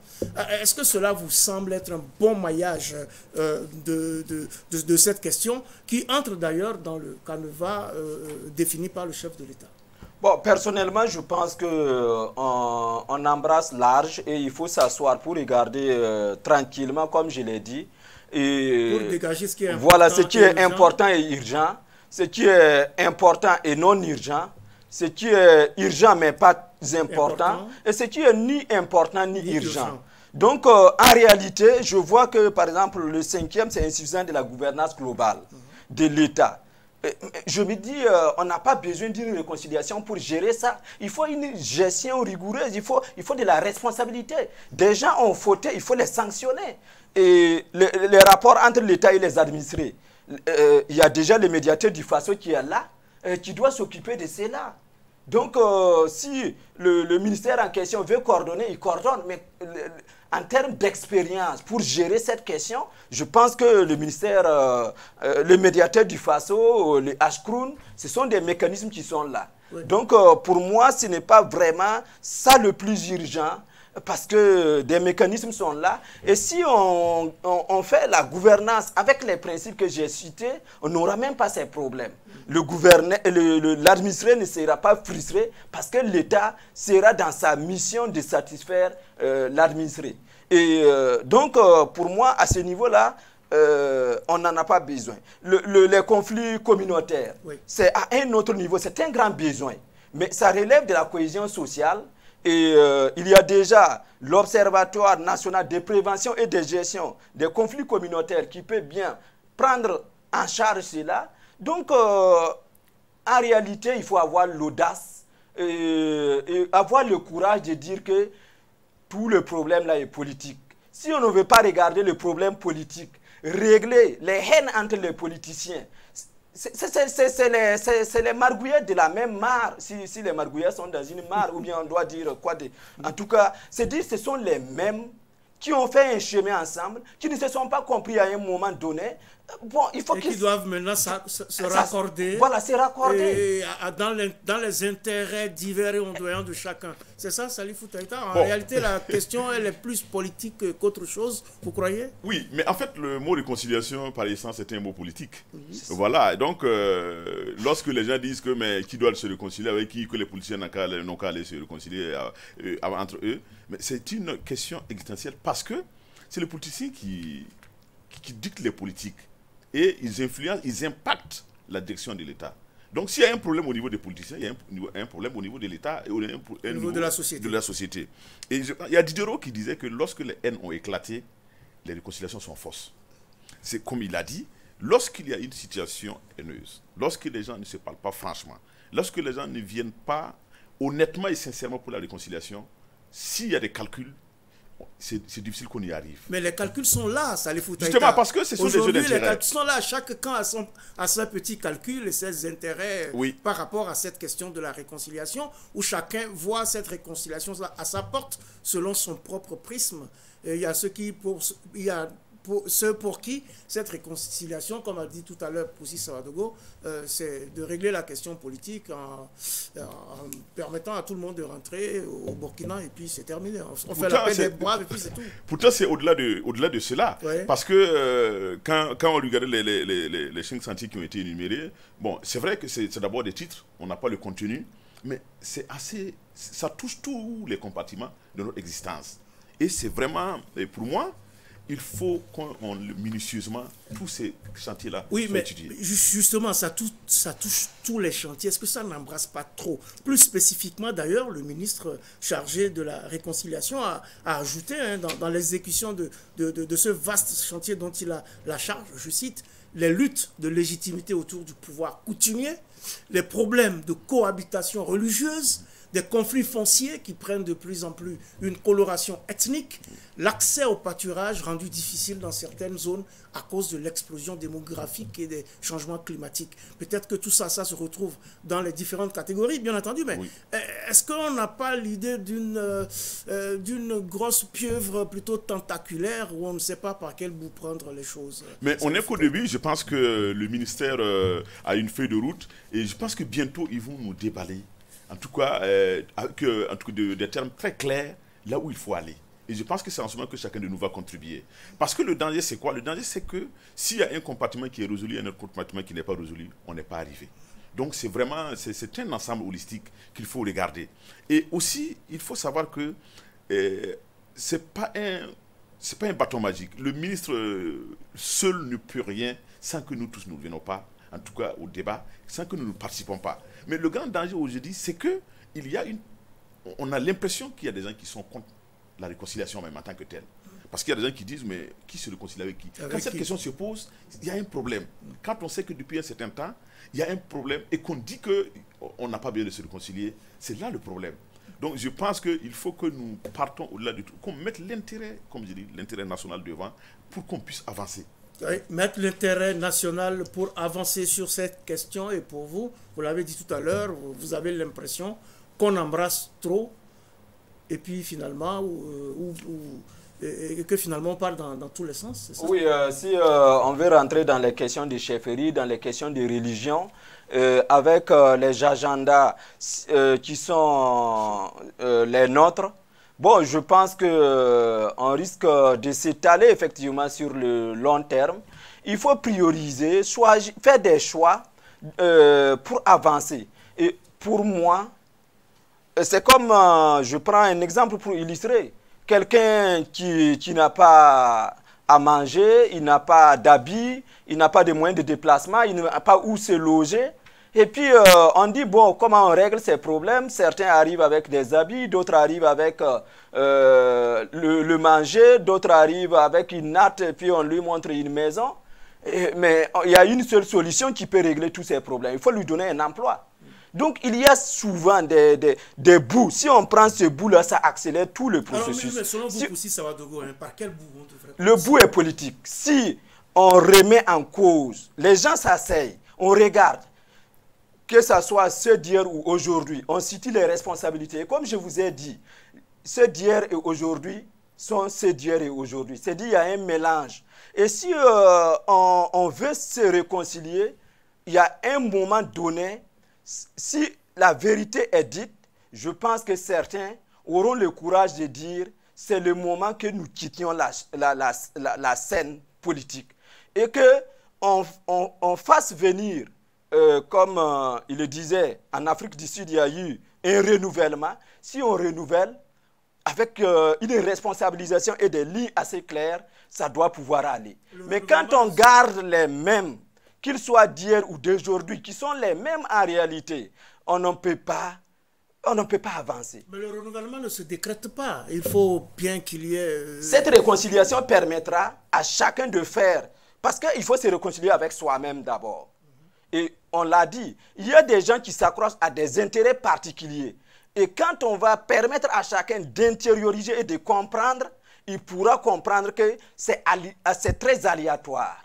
Est-ce que cela vous semble être un bon maillage de cette question, qui entre d'ailleurs dans le canevas défini par le chef de l'État? Bon, personnellement, je pense qu'on embrasse large et il faut s'asseoir pour regarder tranquillement, comme je l'ai dit. Et pour dégager ce qui est important. Voilà, ce qui est important et urgent. Ce qui est important et non urgent, ce qui est urgent mais pas important, et ce qui est ni important ni urgent. Donc, en réalité, je vois que, par exemple, le 5e, c'est insuffisant de la gouvernance globale de l'État. Je me dis, on n'a pas besoin d'une réconciliation pour gérer ça. Il faut une gestion rigoureuse, il faut de la responsabilité. Des gens ont fauté, il faut les sanctionner. Et les rapports entre l'État et les administrés, il y a déjà le médiateur du Faso qui est là, qui doit s'occuper de cela. Donc, si le ministère en question veut coordonner, il coordonne. Mais en termes d'expérience pour gérer cette question, je pense que le ministère, le médiateur du Faso, le Ashkroun, ce sont des mécanismes qui sont là. Oui. Donc, pour moi, ce n'est pas vraiment ça le plus urgent. Parce que des mécanismes sont là. Et si on fait la gouvernance avec les principes que j'ai cités, on n'aura même pas ces problèmes. L'administré ne sera pas frustré parce que l'État sera dans sa mission de satisfaire l'administré. Et donc, pour moi, à ce niveau-là, on n'en a pas besoin. Les conflits communautaires, oui, c'est à un autre niveau, c'est un grand besoin. Mais ça relève de la cohésion sociale. Et il y a déjà l'Observatoire national de prévention et de gestion des conflits communautaires qui peut bien prendre en charge cela. Donc, en réalité, il faut avoir l'audace et avoir le courage de dire que tout le problème là est politique. Si on ne veut pas regarder le problème politique, régler les haines entre les politiciens, c'est les margouillettes de la même mare. Si les margouillettes sont dans une mare, ou bien on doit dire quoi de... En tout cas, c'est dire ce sont les mêmes qui ont fait un chemin ensemble, qui ne se sont pas compris à un moment donné. Bon, il faut qu'ils doivent maintenant se raccorder. Voilà, se raccorder. Dans les intérêts divers et ondoyants de chacun. C'est ça, Salifou Keïta? En réalité, la question, elle est plus politique qu'autre chose, vous croyez? Oui, mais en fait, le mot réconciliation, par essence, c'est un mot politique. Oui. Voilà, donc, lorsque les gens disent que, mais qui doit se réconcilier avec qui, que les politiciens n'ont qu'à aller se réconcilier entre eux, mais c'est une question existentielle parce que c'est le politicien qui dicte les politiques. Et ils influencent, ils impactent la direction de l'État. Donc s'il y a un problème au niveau des politiciens, il y a un problème au niveau de l'État et au niveau de la société. Et il y a Diderot qui disait que lorsque les haines ont éclaté, les réconciliations sont fausses. C'est comme il a dit, lorsqu'il y a une situation haineuse, lorsque les gens ne se parlent pas franchement, lorsque les gens ne viennent pas honnêtement et sincèrement pour la réconciliation, s'il y a des calculs, c'est difficile qu'on y arrive. Mais les calculs sont là, Salifou Keïta. Justement, parce que ce sont des jeux d'intérêt. Les calculs sont là. Chaque camp a son petit calcul et ses intérêts par rapport à cette question de la réconciliation, où chacun voit cette réconciliation à sa porte selon son propre prisme. Et il y a ceux pour qui cette réconciliation, comme a dit tout à l'heure Poussi Sawadogo, c'est de régler la question politique en permettant à tout le monde de rentrer au Burkina et puis c'est terminé. On fait la paix des braves et puis c'est tout. Pourtant, c'est au-delà de cela. Ouais. Parce que quand on regarde les 5 sentiers qui ont été énumérés, bon, c'est vrai que c'est d'abord des titres, on n'a pas le contenu, mais c'est assez, ça touche tous les compartiments de notre existence. Et c'est vraiment, pour moi, il faut qu'on minutieusement tous ces chantiers-là soient étudiés. Oui, mais justement, ça touche tous les chantiers. Est-ce que ça n'embrasse pas trop? Plus spécifiquement, d'ailleurs, le ministre chargé de la réconciliation a ajouté dans l'exécution de ce vaste chantier dont il a la charge, je cite, les luttes de légitimité autour du pouvoir coutumier, les problèmes de cohabitation religieuse, des conflits fonciers qui prennent de plus en plus une coloration ethnique, l'accès au pâturage rendu difficile dans certaines zones à cause de l'explosion démographique et des changements climatiques. Peut-être que tout ça se retrouve dans les différentes catégories, bien entendu, mais est-ce qu'on n'a pas l'idée d'une grosse pieuvre plutôt tentaculaire où on ne sait pas par quel bout prendre les choses? Mais on est qu'au début, je pense que le ministère a une feuille de route et je pense que bientôt ils vont nous déballer. En tout cas, avec des termes très clairs, là où il faut aller. Et je pense que c'est en ce moment que chacun de nous va contribuer. Parce que le danger, c'est quoi? Le danger, c'est que s'il y a un compartiment qui est résolu et un autre compartiment qui n'est pas résolu, on n'est pas arrivé. Donc, c'est vraiment, c'est un ensemble holistique qu'il faut regarder. Et aussi, il faut savoir que ce n'est pas un bâton magique. Le ministre seul ne peut rien sans que nous tous ne venons pas, en tout cas au débat, sans que nous ne participons pas. Mais le grand danger aujourd'hui, c'est qu'on a l'impression qu'il y a des gens qui sont contre la réconciliation même en tant que telle. Parce qu'il y a des gens qui disent, mais qui se réconcilie avec qui? Quand cette question se pose, il y a un problème. Quand on sait que depuis un certain temps, il y a un problème et qu'on dit qu'on n'a pas besoin de se réconcilier, c'est là le problème. Donc je pense qu'il faut que nous partons au-delà du tout, qu'on mette l'intérêt, comme je dis, l'intérêt national devant pour qu'on puisse avancer. Oui, mettre l'intérêt national pour avancer sur cette question. Et pour vous, vous l'avez dit tout à l'heure, vous avez l'impression qu'on embrasse trop et puis finalement, et que finalement on part dans tous les sens, c'est ça? Oui, si on veut rentrer dans les questions de chefferie, dans les questions de religion, avec les agendas qui sont les nôtres, bon, je pense qu'on risque de s'étaler effectivement sur le long terme. Il faut prioriser, faire des choix pour avancer. Et pour moi, c'est comme, je prends un exemple pour illustrer, quelqu'un qui n'a pas à manger, il n'a pas d'habits, il n'a pas de moyens de déplacement, il n'a pas où se loger. Et puis, on dit, bon, comment on règle ces problèmes? Certains arrivent avec des habits, d'autres arrivent avec le manger, d'autres arrivent avec une natte, et puis on lui montre une maison. Mais il y a une seule solution qui peut régler tous ces problèmes. Il faut lui donner un emploi. Donc, il y a souvent des bouts. Si on prend ce bout-là, ça accélère tout le processus. Alors, mais selon vous, aussi, Sawadogo, hein, par quel bout on devrait... Le bout est politique. Si on remet en cause, les gens s'asseyent, on regarde, que ce soit ce d'hier ou aujourd'hui, on situe les responsabilités. Et comme je vous ai dit, ceux d'hier et aujourd'hui sont ceux d'hier et aujourd'hui. C'est-à-dire qu'il y a un mélange. Et si on veut se réconcilier, il y a un moment donné, si la vérité est dite, je pense que certains auront le courage de dire c'est le moment que nous quittions la scène politique. Et qu'on fasse venir, comme il le disait, en Afrique du Sud, il y a eu un renouvellement. Si on renouvelle, avec une responsabilisation et des lignes assez claires, ça doit pouvoir aller. Mais quand on garde les mêmes, qu'ils soient d'hier ou d'aujourd'hui, qui sont les mêmes en réalité, on ne peut pas avancer. Mais le renouvellement ne se décrète pas. Il faut bien qu'il y ait... Cette réconciliation permettra à chacun de faire, parce qu'il faut se réconcilier avec soi-même d'abord. Et on l'a dit, il y a des gens qui s'accrochent à des intérêts particuliers. Et quand on va permettre à chacun d'intérioriser et de comprendre, il pourra comprendre que c'est très aléatoire.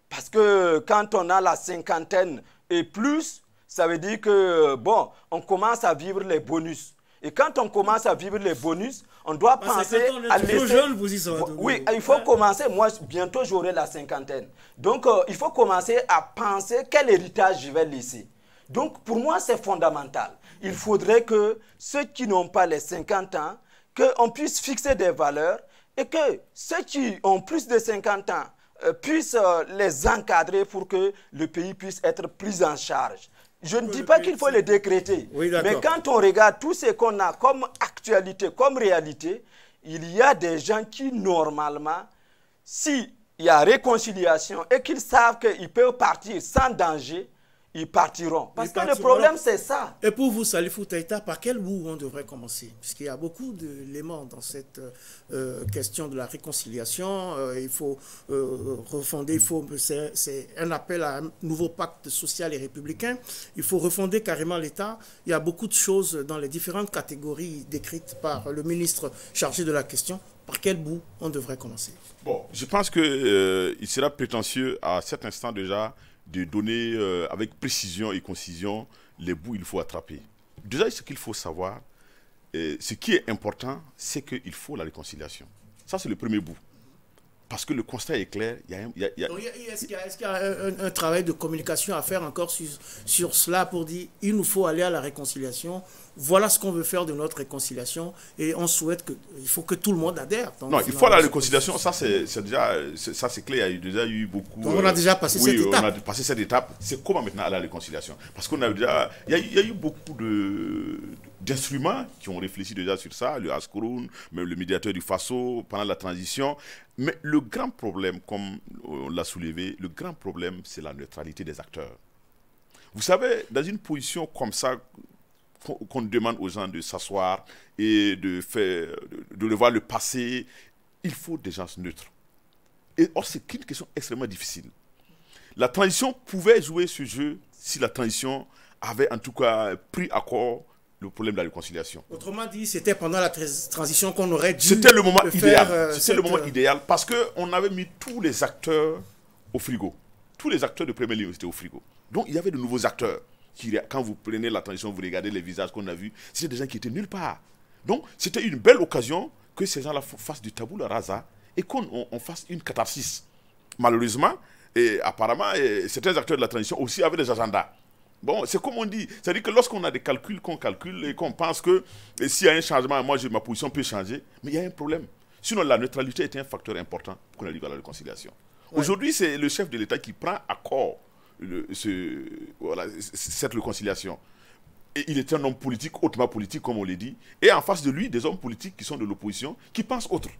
Parce que quand on a la cinquantaine et plus, ça veut dire que, bon, on commence à vivre les bonus. Et quand on commence à vivre les bonus, on doit penser à laisser... jeune, vous y serez. Oui, il faut commencer. Moi, bientôt, j'aurai la cinquantaine. Donc, il faut commencer à penser quel héritage je vais laisser. Donc, pour moi, c'est fondamental. Il faudrait que ceux qui n'ont pas les 50 ans, qu'on puisse fixer des valeurs et que ceux qui ont plus de 50 ans puissent les encadrer pour que le pays puisse être pris en charge. Je ne dis pas qu'il faut les décréter, oui, mais quand on regarde tout ce qu'on a comme actualité, comme réalité, il y a des gens qui, normalement, s'il y a réconciliation et qu'ils savent qu'ils peuvent partir sans danger, ils partiront. Parce que le problème, c'est ça. Et pour vous, Salifou Keïta, par quel bout on devrait commencer? Puisqu'il y a beaucoup d'éléments dans cette question de la réconciliation. Il faut refonder, c'est un appel à un nouveau pacte social et républicain. Il faut refonder carrément l'État. Il y a beaucoup de choses dans les différentes catégories décrites par le ministre chargé de la question. Par quel bout on devrait commencer? Bon, je pense qu'il sera prétentieux à cet instant déjà de donner avec précision et concision les bouts qu'il faut attraper. Déjà, ce qu'il faut savoir, ce qui est important, c'est qu'il faut la réconciliation. Ça, c'est le premier bout. Parce que le constat est clair. Est-ce qu'il y a un travail de communication à faire encore sur cela pour dire il nous faut aller à la réconciliation, voilà ce qu'on veut faire de notre réconciliation et on souhaite il faut que tout le monde adhère. Donc, non, il faut la réconciliation, ça c'est déjà, ça c'est clair, il y a déjà eu beaucoup... Donc on a déjà passé cette étape. On a passé cette étape, c'est comment maintenant aller à la réconciliation? Parce qu'on a déjà, il y a eu beaucoup d'instruments qui ont réfléchi déjà sur ça, le Haskouroun, même le médiateur du Faso, pendant la transition. Mais le grand problème, comme on l'a soulevé, le grand problème, c'est la neutralité des acteurs. Vous savez, dans une position comme ça, qu'on demande aux gens de s'asseoir et de revoir le passé, il faut des gens neutres. Et or, c'est une question extrêmement difficile. La transition pouvait jouer ce jeu si la transition avait en tout cas pris à corps le problème de la réconciliation. Autrement dit, c'était pendant la transition qu'on aurait dû... C'était le moment idéal. C'était le moment idéal parce qu'on avait mis tous les acteurs au frigo. Tous les acteurs de première ligne étaient au frigo. Donc, il y avait de nouveaux acteurs. Quand vous prenez la transition, vous regardez les visages qu'on a vus, c'était des gens qui étaient nulle part. Donc, c'était une belle occasion que ces gens-là fassent du tabou rasa et qu'on fasse une catharsis. Malheureusement, et apparemment, certains acteurs de la transition aussi avaient des agendas. Bon, c'est comme on dit. C'est-à-dire que lorsqu'on a des calculs qu'on calcule et qu'on pense que s'il y a un changement, moi, ma position peut changer, mais il y a un problème. Sinon, la neutralité est un facteur important pour qu'on arrive à la réconciliation. Ouais. Aujourd'hui, c'est le chef de l'État qui prend à corps cette réconciliation. Et il est un homme politique, hautement politique, comme on l'a dit. Et en face de lui, des hommes politiques qui sont de l'opposition, qui pensent autre.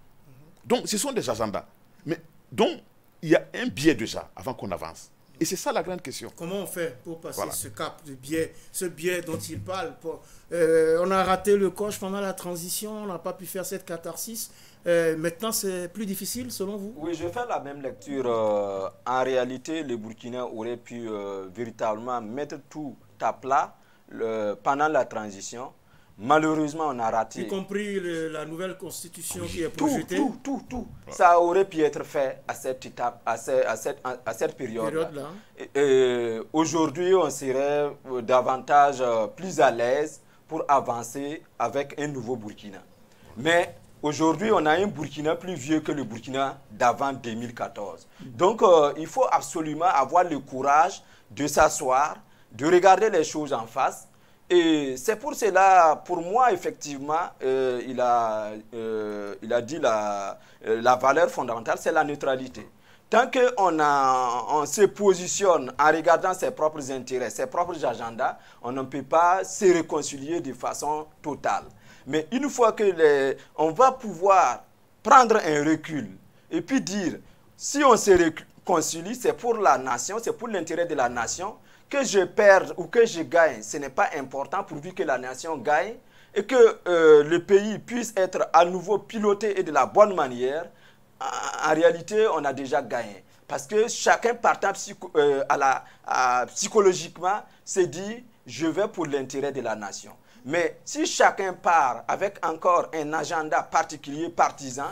Donc, ce sont des agendas. Mais Donc, il y a un biais déjà avant qu'on avance. Et c'est ça la grande question. Comment on fait pour passer ce cap de biais, ce biais dont il parle on a raté le coche pendant la transition, on n'a pas pu faire cette catharsis. Maintenant, c'est plus difficile selon vous? Oui, je fais la même lecture. En réalité, le Burkina aurait pu véritablement mettre tout à plat pendant la transition. Malheureusement, on a raté. Y compris la nouvelle constitution qui est projetée. Tout. Ça aurait pu être fait à cette étape, à cette période-là. Aujourd'hui, on serait davantage plus à l'aise pour avancer avec un nouveau Burkina. Mais aujourd'hui, on a un Burkina plus vieux que le Burkina d'avant 2014. Donc, il faut absolument avoir le courage de s'asseoir, de regarder les choses en face. Et c'est pour cela, pour moi, effectivement, il a dit la valeur fondamentale, c'est la neutralité. Tant qu'on se positionne en regardant ses propres intérêts, ses propres agendas, on ne peut pas se réconcilier de façon totale. Mais une fois que on va pouvoir prendre un recul et puis dire, si on se réconcilie, c'est pour la nation, c'est pour l'intérêt de la nation, que je perde ou que je gagne, ce n'est pas important pourvu que la nation gagne et que le pays puisse être à nouveau piloté et de la bonne manière. En réalité, on a déjà gagné. Parce que chacun partant psychologiquement se dit, je vais pour l'intérêt de la nation. Mais si chacun part avec encore un agenda particulier, partisan,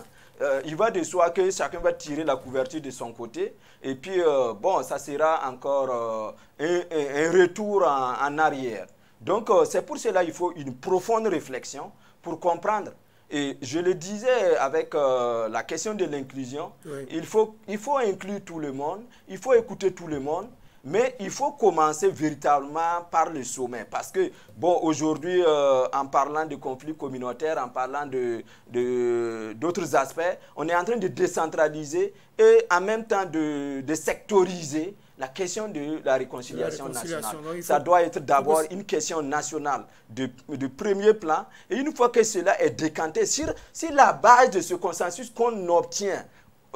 il va de soi que chacun va tirer la couverture de son côté. Et puis, bon, ça sera encore un retour en arrière. Donc, c'est pour cela qu'il faut une profonde réflexion pour comprendre. Et je le disais avec la question de l'inclusion, oui. Il faut inclure tout le monde, il faut écouter tout le monde, mais il faut commencer véritablement par le sommet. Parce que, bon, aujourd'hui, en parlant de conflits communautaires, en parlant d'autres aspects, on est en train de décentraliser et en même temps de sectoriser la question de la réconciliation nationale. Ça doit être d'abord une question nationale de premier plan. Et une fois que cela est décanté, sur la base de ce consensus qu'on obtient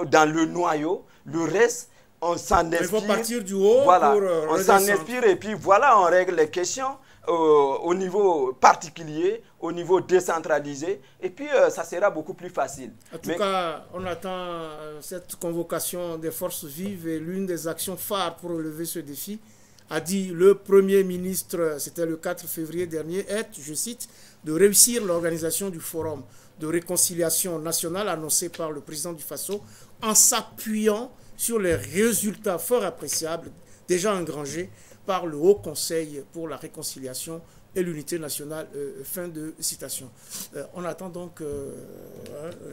dans le noyau, le reste, on s'en inspire. Il faut partir du haut voilà, pour on s'en inspire et puis voilà, on règle les questions au niveau particulier, au niveau décentralisé, et puis ça sera beaucoup plus facile. En tout cas, on attend cette convocation des forces vives et l'une des actions phares pour relever ce défi, a dit le Premier ministre, c'était le 4 février dernier, est, je cite, de réussir l'organisation du forum de réconciliation nationale annoncé par le président du Faso en s'appuyant sur les résultats fort appréciables déjà engrangés par le Haut Conseil pour la réconciliation et l'unité nationale. Fin de citation. On attend donc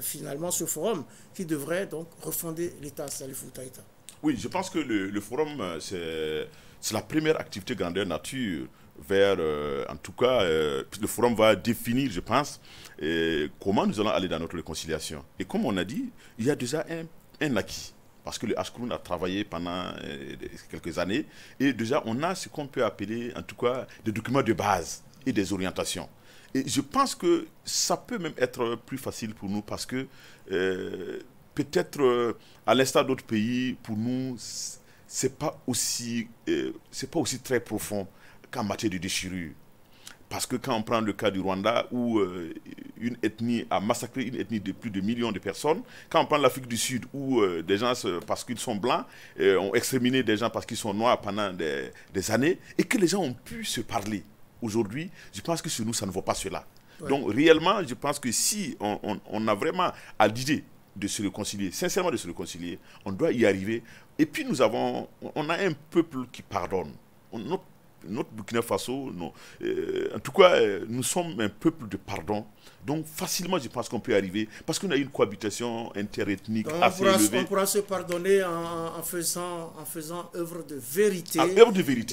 finalement ce forum qui devrait donc refonder l'État. Salifou Taïta. Oui, je pense que le forum, c'est la première activité grandeur nature vers, en tout cas, le forum va définir, je pense, comment nous allons aller dans notre réconciliation. Et comme on a dit, il y a déjà un acquis. Parce que le Ashkroun a travaillé pendant quelques années. Et déjà, on a ce qu'on peut appeler, en tout cas, des documents de base et des orientations. Et je pense que ça peut même être plus facile pour nous parce que peut-être, à l'instar d'autres pays, pour nous, c'est pas aussi très profond qu'en matière de déchirure. Parce que quand on prend le cas du Rwanda, où une ethnie a massacré une ethnie de plus de millions de personnes, quand on prend l'Afrique du Sud, où des gens, parce qu'ils sont blancs, ont exterminé des gens parce qu'ils sont noirs pendant des années, et que les gens ont pu se parler. Aujourd'hui, je pense que chez nous, ça ne vaut pas cela. Ouais. Donc, réellement, je pense que si on a vraiment à l'idée de se réconcilier, sincèrement de se réconcilier, on doit y arriver. Et puis, on a un peuple qui pardonne. Notre Burkina Faso, en tout cas, nous sommes un peuple de pardon. Donc, facilement, je pense qu'on peut arriver, parce qu'on a une cohabitation interethnique assez élevée. On pourra se pardonner en faisant œuvre de vérité,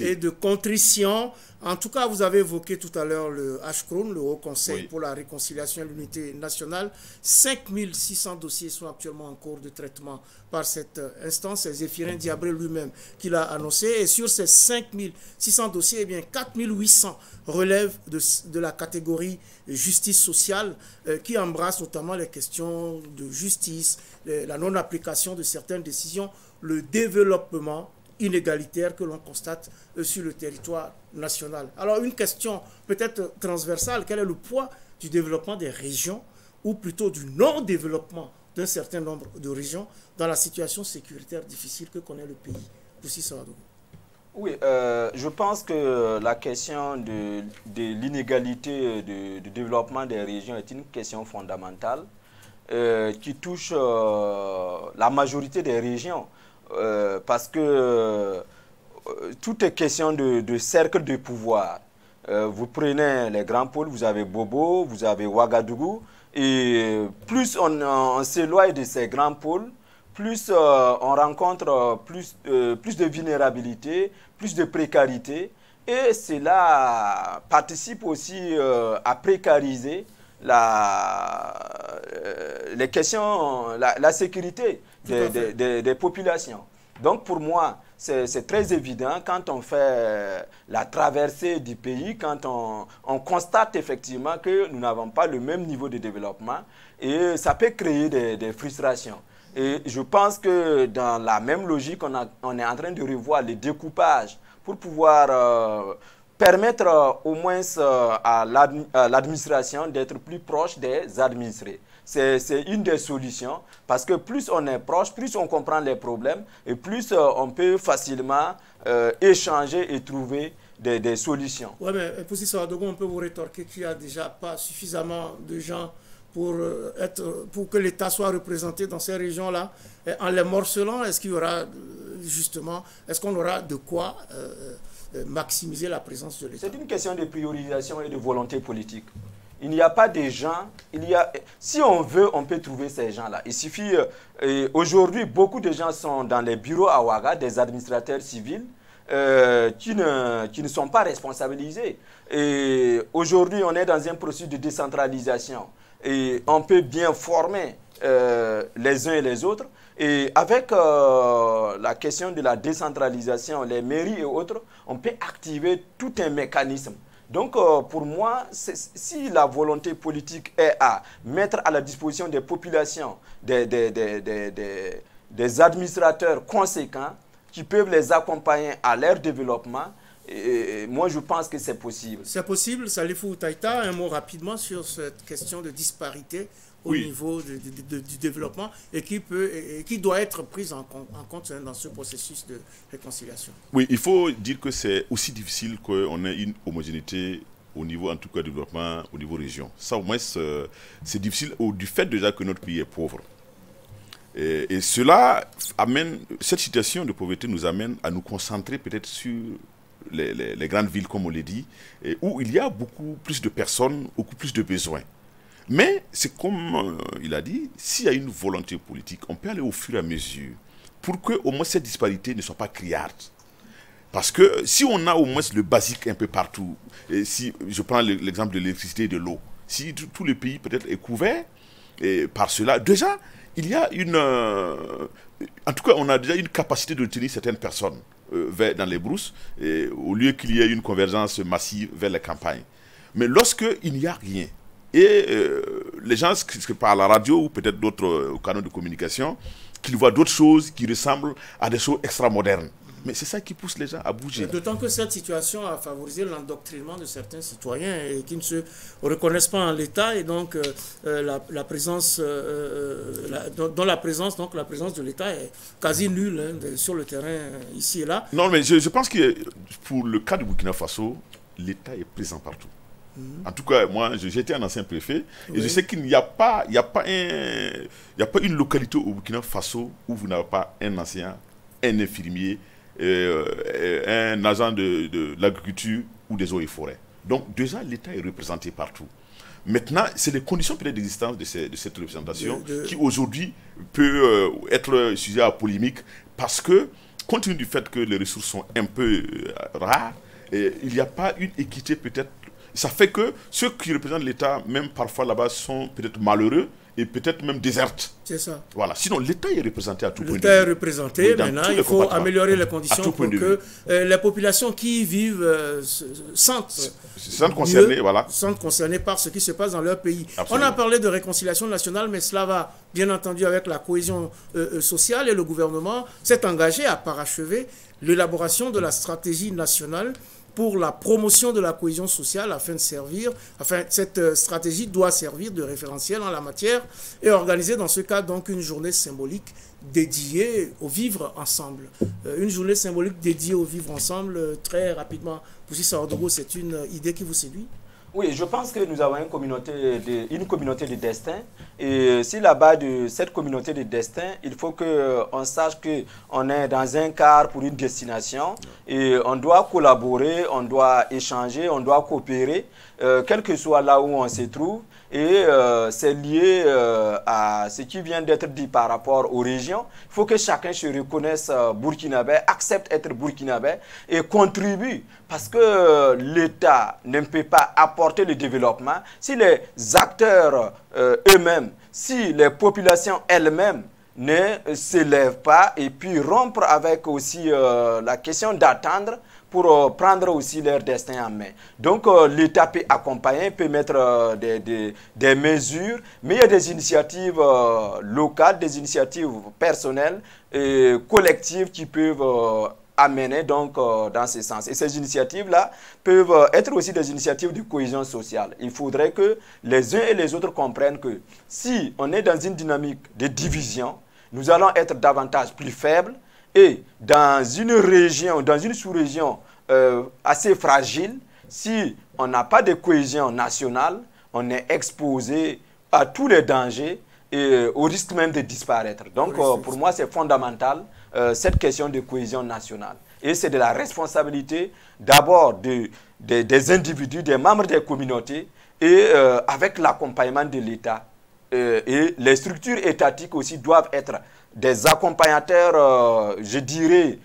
et de contrition. En tout cas, vous avez évoqué tout à l'heure le Ashkroun, le Haut Conseil pour la réconciliation et l'unité nationale. 5600 dossiers sont actuellement en cours de traitement par cette instance. C'est Zéphirin Diabré lui-même qui l'a annoncé. Et sur ces 5600 dossiers, dossiers, eh bien 4800 relèvent de la catégorie justice sociale qui embrasse notamment les questions de justice, la non-application de certaines décisions, le développement inégalitaire que l'on constate sur le territoire national. Alors une question peut-être transversale, quel est le poids du développement des régions ou plutôt du non-développement d'un certain nombre de régions dans la situation sécuritaire difficile que connaît le pays? Aussi, ça va. Oui, je pense que la question de l'inégalité de développement des régions est une question fondamentale qui touche la majorité des régions parce que tout est question de cercle de pouvoir. Vous prenez les grands pôles, vous avez Bobo, vous avez Ouagadougou, et plus on s'éloigne de ces grands pôles, plus on rencontre plus de vulnérabilité, plus de précarité, et cela participe aussi à précariser les questions, la sécurité des populations. Donc pour moi, c'est très évident quand on fait la traversée du pays, quand on constate effectivement que nous n'avons pas le même niveau de développement et ça peut créer des frustrations. Et je pense que dans la même logique, on est en train de revoir les découpages pour pouvoir permettre au moins à l'administration d'être plus proche des administrés. C'est une des solutions parce que plus on est proche, plus on comprend les problèmes et plus on peut facilement échanger et trouver des solutions. Oui, mais pour Poussy Sawadogo, on peut vous rétorquer qu'il n'y a déjà pas suffisamment de gens pour que l'État soit représenté dans ces régions-là. En les morcelant, est-ce qu'il y aura justement, est-ce qu'on aura de quoi maximiser la présence de l'État? C'est une question de priorisation et de volonté politique. Il n'y a pas de gens, si on veut, on peut trouver ces gens-là. Il suffit, aujourd'hui, beaucoup de gens sont dans les bureaux à Ouaga, des administrateurs civils, qui ne sont pas responsabilisés. Et aujourd'hui, on est dans un processus de décentralisation. Et on peut bien former les uns et les autres. Et avec la question de la décentralisation, les mairies et autres, on peut activer tout un mécanisme. Donc, pour moi, si la volonté politique est à mettre à la disposition des populations des administrateurs conséquents qui peuvent les accompagner à leur développement, moi, je pense que c'est possible. C'est possible. Salifou Taïta, un mot rapidement sur cette question de disparité au niveau du développement et qui doit être prise en compte dans ce processus de réconciliation. Oui, il faut dire que c'est aussi difficile qu'on ait une homogénéité au niveau, en tout cas, développement, au niveau région. Ça, au moins, c'est difficile du fait déjà que notre pays est pauvre. Et cela amène, cette situation de pauvreté nous amène à nous concentrer peut-être sur les grandes villes, comme on l'a dit, où il y a beaucoup plus de personnes, beaucoup plus de besoins. Mais c'est comme il a dit, s'il y a une volonté politique, on peut aller au fur et à mesure pour que au moins cette disparité ne soit pas criarde. Parce que si on a au moins le basique un peu partout, et si je prends l'exemple de l'électricité et de l'eau, si tout le pays peut-être est couvert par cela, déjà, il y a en tout cas, on a déjà une capacité de tenir certaines personnes dans les brousses, au lieu qu'il y ait une convergence massive vers les campagnes. Mais lorsqu'il n'y a rien, et les gens, par la radio ou peut-être d'autres canaux de communication, qu'ils voient d'autres choses qui ressemblent à des choses extra-modernes. Mais c'est ça qui pousse les gens à bouger. D'autant que cette situation a favorisé l'endoctrinement de certains citoyens et qui ne se reconnaissent pas en l'État et donc la présence de l'État est quasi nulle sur le terrain ici et là. Non, mais je pense que pour le cas du Burkina Faso, l'État est présent partout. En tout cas, moi, j'étais un ancien préfet et je sais qu'il n'y a pas une localité au Burkina Faso où vous n'avez pas un ancien, un infirmier, un agent de l'agriculture ou des eaux et forêts. Donc, déjà, l'État est représenté partout. Maintenant, c'est les conditions peut-être d'existence de cette représentation qui aujourd'hui peut être sujet à polémique parce que, compte tenu du fait que les ressources sont un peu rares, il n'y a pas une équité peut-être. Ça fait que ceux qui représentent l'État, même parfois là-bas, sont peut-être malheureux et peut-être même déserte. C'est ça. Voilà. Sinon, l'État est représenté à tout point de vue. L'État est représenté. Oui, maintenant, il faut améliorer les conditions pour que les populations qui y vivent sentent concernées, voilà. sentent concernées par ce qui se passe dans leur pays. Absolument. On a parlé de réconciliation nationale, mais cela va bien entendu avec la cohésion sociale, et le gouvernement s'est engagé à parachever l'élaboration de la stratégie nationale pour la promotion de la cohésion sociale afin de servir, cette stratégie doit servir de référentiel en la matière et organiser dans ce cas donc une journée symbolique dédiée au vivre ensemble. Une journée symbolique dédiée au vivre ensemble, très rapidement. Pour Poussy Ouagadougou, c'est une idée qui vous séduit? Oui, je pense que nous avons une communauté de destin. Et si là-bas de cette communauté de destin, il faut qu'on sache qu'on est dans un quart pour une destination. Et on doit collaborer, on doit échanger, on doit coopérer, quel que soit là où on se trouve. Et c'est lié à ce qui vient d'être dit par rapport aux régions. Il faut que chacun se reconnaisse burkinabé, accepte d'être burkinabé et contribue. Parce que l'État ne peut pas apporter le développement si les acteurs eux-mêmes, si les populations elles-mêmes ne s'élèvent pas et puis rompre avec aussi la question d'attendre pour prendre aussi leur destin en main. Donc l'État peut accompagner, peut mettre des mesures, mais il y a des initiatives locales, des initiatives personnelles et collectives qui peuvent amener donc dans ce sens. Et ces initiatives-là peuvent être aussi des initiatives de cohésion sociale. Il faudrait que les uns et les autres comprennent que si on est dans une dynamique de division, nous allons être davantage plus faibles. Et dans une région, dans une sous-région assez fragile, si on n'a pas de cohésion nationale, on est exposé à tous les dangers et au risque même de disparaître. Donc pour moi, c'est fondamental, cette question de cohésion nationale. Et c'est de la responsabilité d'abord des individus, des membres des communautés et avec l'accompagnement de l'État. Et les structures étatiques aussi doivent être des accompagnateurs, je dirais,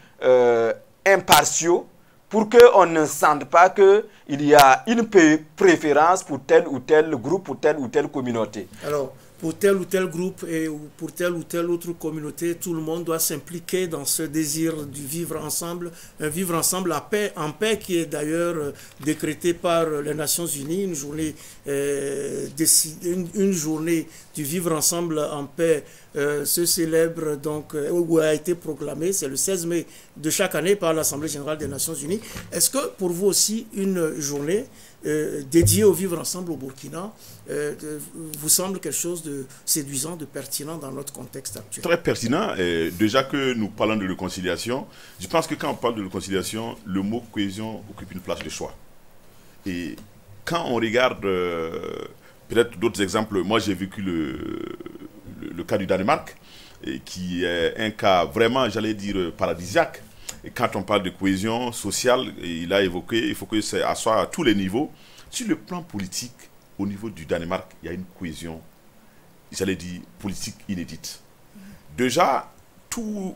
impartiaux, pour qu'on ne sente pas qu'il y a une préférence pour tel ou tel groupe, pour telle ou telle communauté. Alors, pour tel ou tel groupe et pour telle ou telle autre communauté, tout le monde doit s'impliquer dans ce désir du vivre ensemble, un vivre ensemble en paix qui est d'ailleurs décrété par les Nations Unies, une journée du vivre ensemble en paix se célèbre donc, ou a été proclamée, c'est le 16 mai de chaque année par l'Assemblée générale des Nations Unies. Est-ce que pour vous aussi, une journée dédiée au vivre ensemble au Burkina vous semble quelque chose de séduisant, de pertinent dans notre contexte actuel? Très pertinent. Déjà que nous parlons de réconciliation, je pense que quand on parle de réconciliation, le mot cohésion occupe une place de choix. Et quand on regarde peut-être d'autres exemples, moi j'ai vécu le cas du Danemark, qui est un cas vraiment, j'allais dire, paradisiaque. Et quand on parle de cohésion sociale, il a évoqué, il faut que ça soit à tous les niveaux. Sur le plan politique, au niveau du Danemark, il y a une cohésion, j'allais dire, politique inédite. Déjà, tous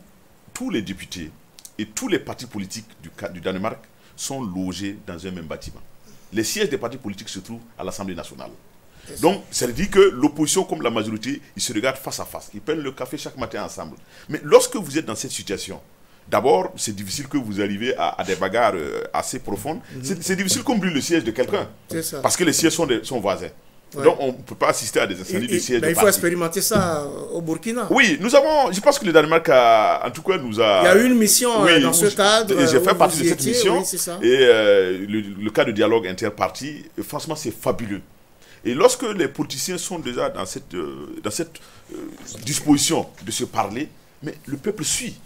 les députés et tous les partis politiques du Danemark sont logés dans un même bâtiment. Les sièges des partis politiques se trouvent à l'Assemblée nationale. Donc, ça veut dire que l'opposition comme la majorité, ils se regardent face à face. Ils prennent le café chaque matin ensemble. Mais lorsque vous êtes dans cette situation, d'abord, c'est difficile que vous arriviez à des bagarres assez profondes. C'est difficile qu'on brûle le siège de quelqu'un. Parce que les sièges sont voisins. Ouais. Donc, on ne peut pas assister à des incendies de sièges de il faut expérimenter ça au Burkina. Oui, nous avons... Je pense que le Danemark, en tout cas, nous a... Il y a eu une mission dans ce cadre. J'ai fait partie de cette mission. Oui, ça. Et le cas de dialogue interparti, franchement, c'est fabuleux. Et lorsque les politiciens sont déjà dans cette disposition de se parler, mais le peuple suit.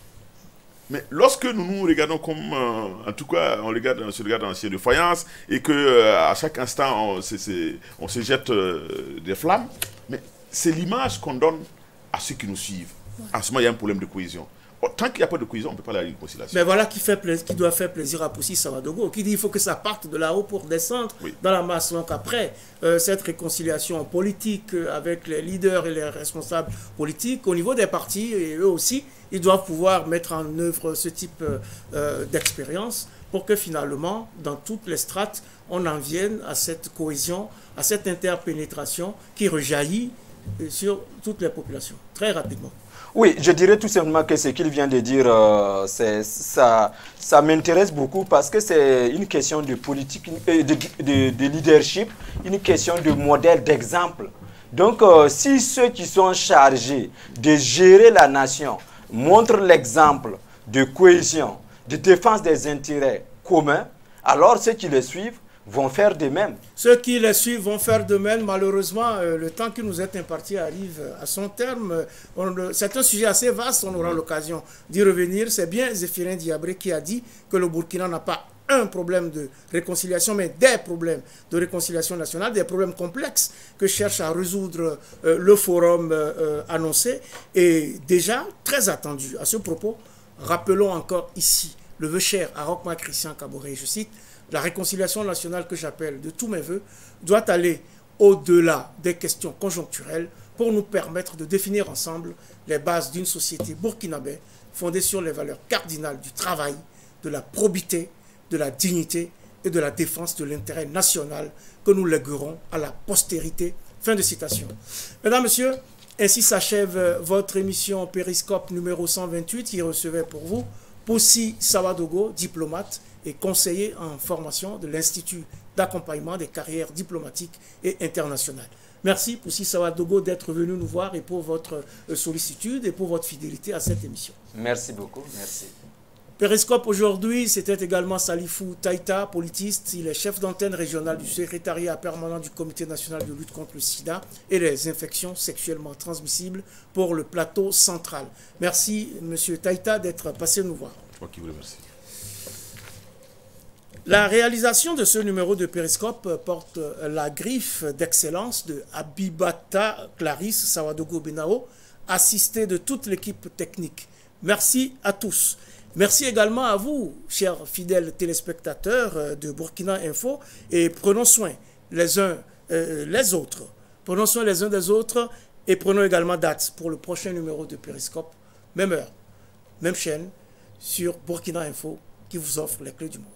Mais lorsque nous nous regardons comme, en tout cas, on se regarde dans un ciel de faïence et qu'à chaque instant, on se jette des flammes, mais c'est l'image qu'on donne à ceux qui nous suivent. En ce moment, il y a un problème de cohésion. Tant qu'il n'y a pas de cohésion, on ne peut pas aller à la réconciliation. Mais voilà qui doit faire plaisir à Poussy Ouagadougou, qui dit qu'il faut que ça parte de là-haut pour descendre dans la masse. Donc après cette réconciliation politique avec les leaders et les responsables politiques, au niveau des partis, et eux aussi, ils doivent pouvoir mettre en œuvre ce type d'expérience pour que finalement, dans toutes les strates, on en vienne à cette cohésion, à cette interpénétration qui rejaillit sur toutes les populations, très rapidement. Oui, je dirais tout simplement que ce qu'il vient de dire, ça m'intéresse beaucoup parce que c'est une question de politique, de leadership, une question de modèle, d'exemple. Donc, si ceux qui sont chargés de gérer la nation montrent l'exemple de cohésion, de défense des intérêts communs, alors ceux qui les suivent vont faire de même. Ceux qui les suivent vont faire de même. Malheureusement, le temps qui nous est imparti arrive à son terme. C'est un sujet assez vaste, on aura l'occasion d'y revenir. C'est bien Zéphirin Diabré qui a dit que le Burkina n'a pas un problème de réconciliation, mais des problèmes de réconciliation nationale, des problèmes complexes que cherche à résoudre le forum annoncé. Et déjà, très attendu. À ce propos, rappelons encore ici le vœu cher à Rochma Christian Kaboré, je cite, la réconciliation nationale que j'appelle de tous mes voeux doit aller au-delà des questions conjoncturelles pour nous permettre de définir ensemble les bases d'une société burkinabé fondée sur les valeurs cardinales du travail, de la probité, de la dignité et de la défense de l'intérêt national que nous léguerons à la postérité. Fin de citation. Mesdames, Messieurs, ainsi s'achève votre émission Périscope numéro 128 qui recevait pour vous Poussi Sawadogo, diplomate et conseiller en formation de l'Institut d'accompagnement des carrières diplomatiques et internationales. Merci Poussi Sawadogo d'être venu nous voir et pour votre sollicitude et pour votre fidélité à cette émission. Merci beaucoup, merci. Périscope aujourd'hui, c'était également Salifou Taïta, politiste. Il est chef d'antenne régionale du secrétariat permanent du Comité national de lutte contre le sida et les infections sexuellement transmissibles pour le plateau central. Merci, monsieur Taïta, d'être passé nous voir. Moi qui vous remercie. La réalisation de ce numéro de Périscope porte la griffe d'excellence de Abibata Clarisse Sawadogo Benao, assistée de toute l'équipe technique. Merci à tous. Merci également à vous, chers fidèles téléspectateurs de Burkina Info, et prenons soin les uns les autres. Prenons soin les uns des autres et prenons également date pour le prochain numéro de Périscope, même heure, même chaîne, sur Burkina Info, qui vous offre les clés du monde.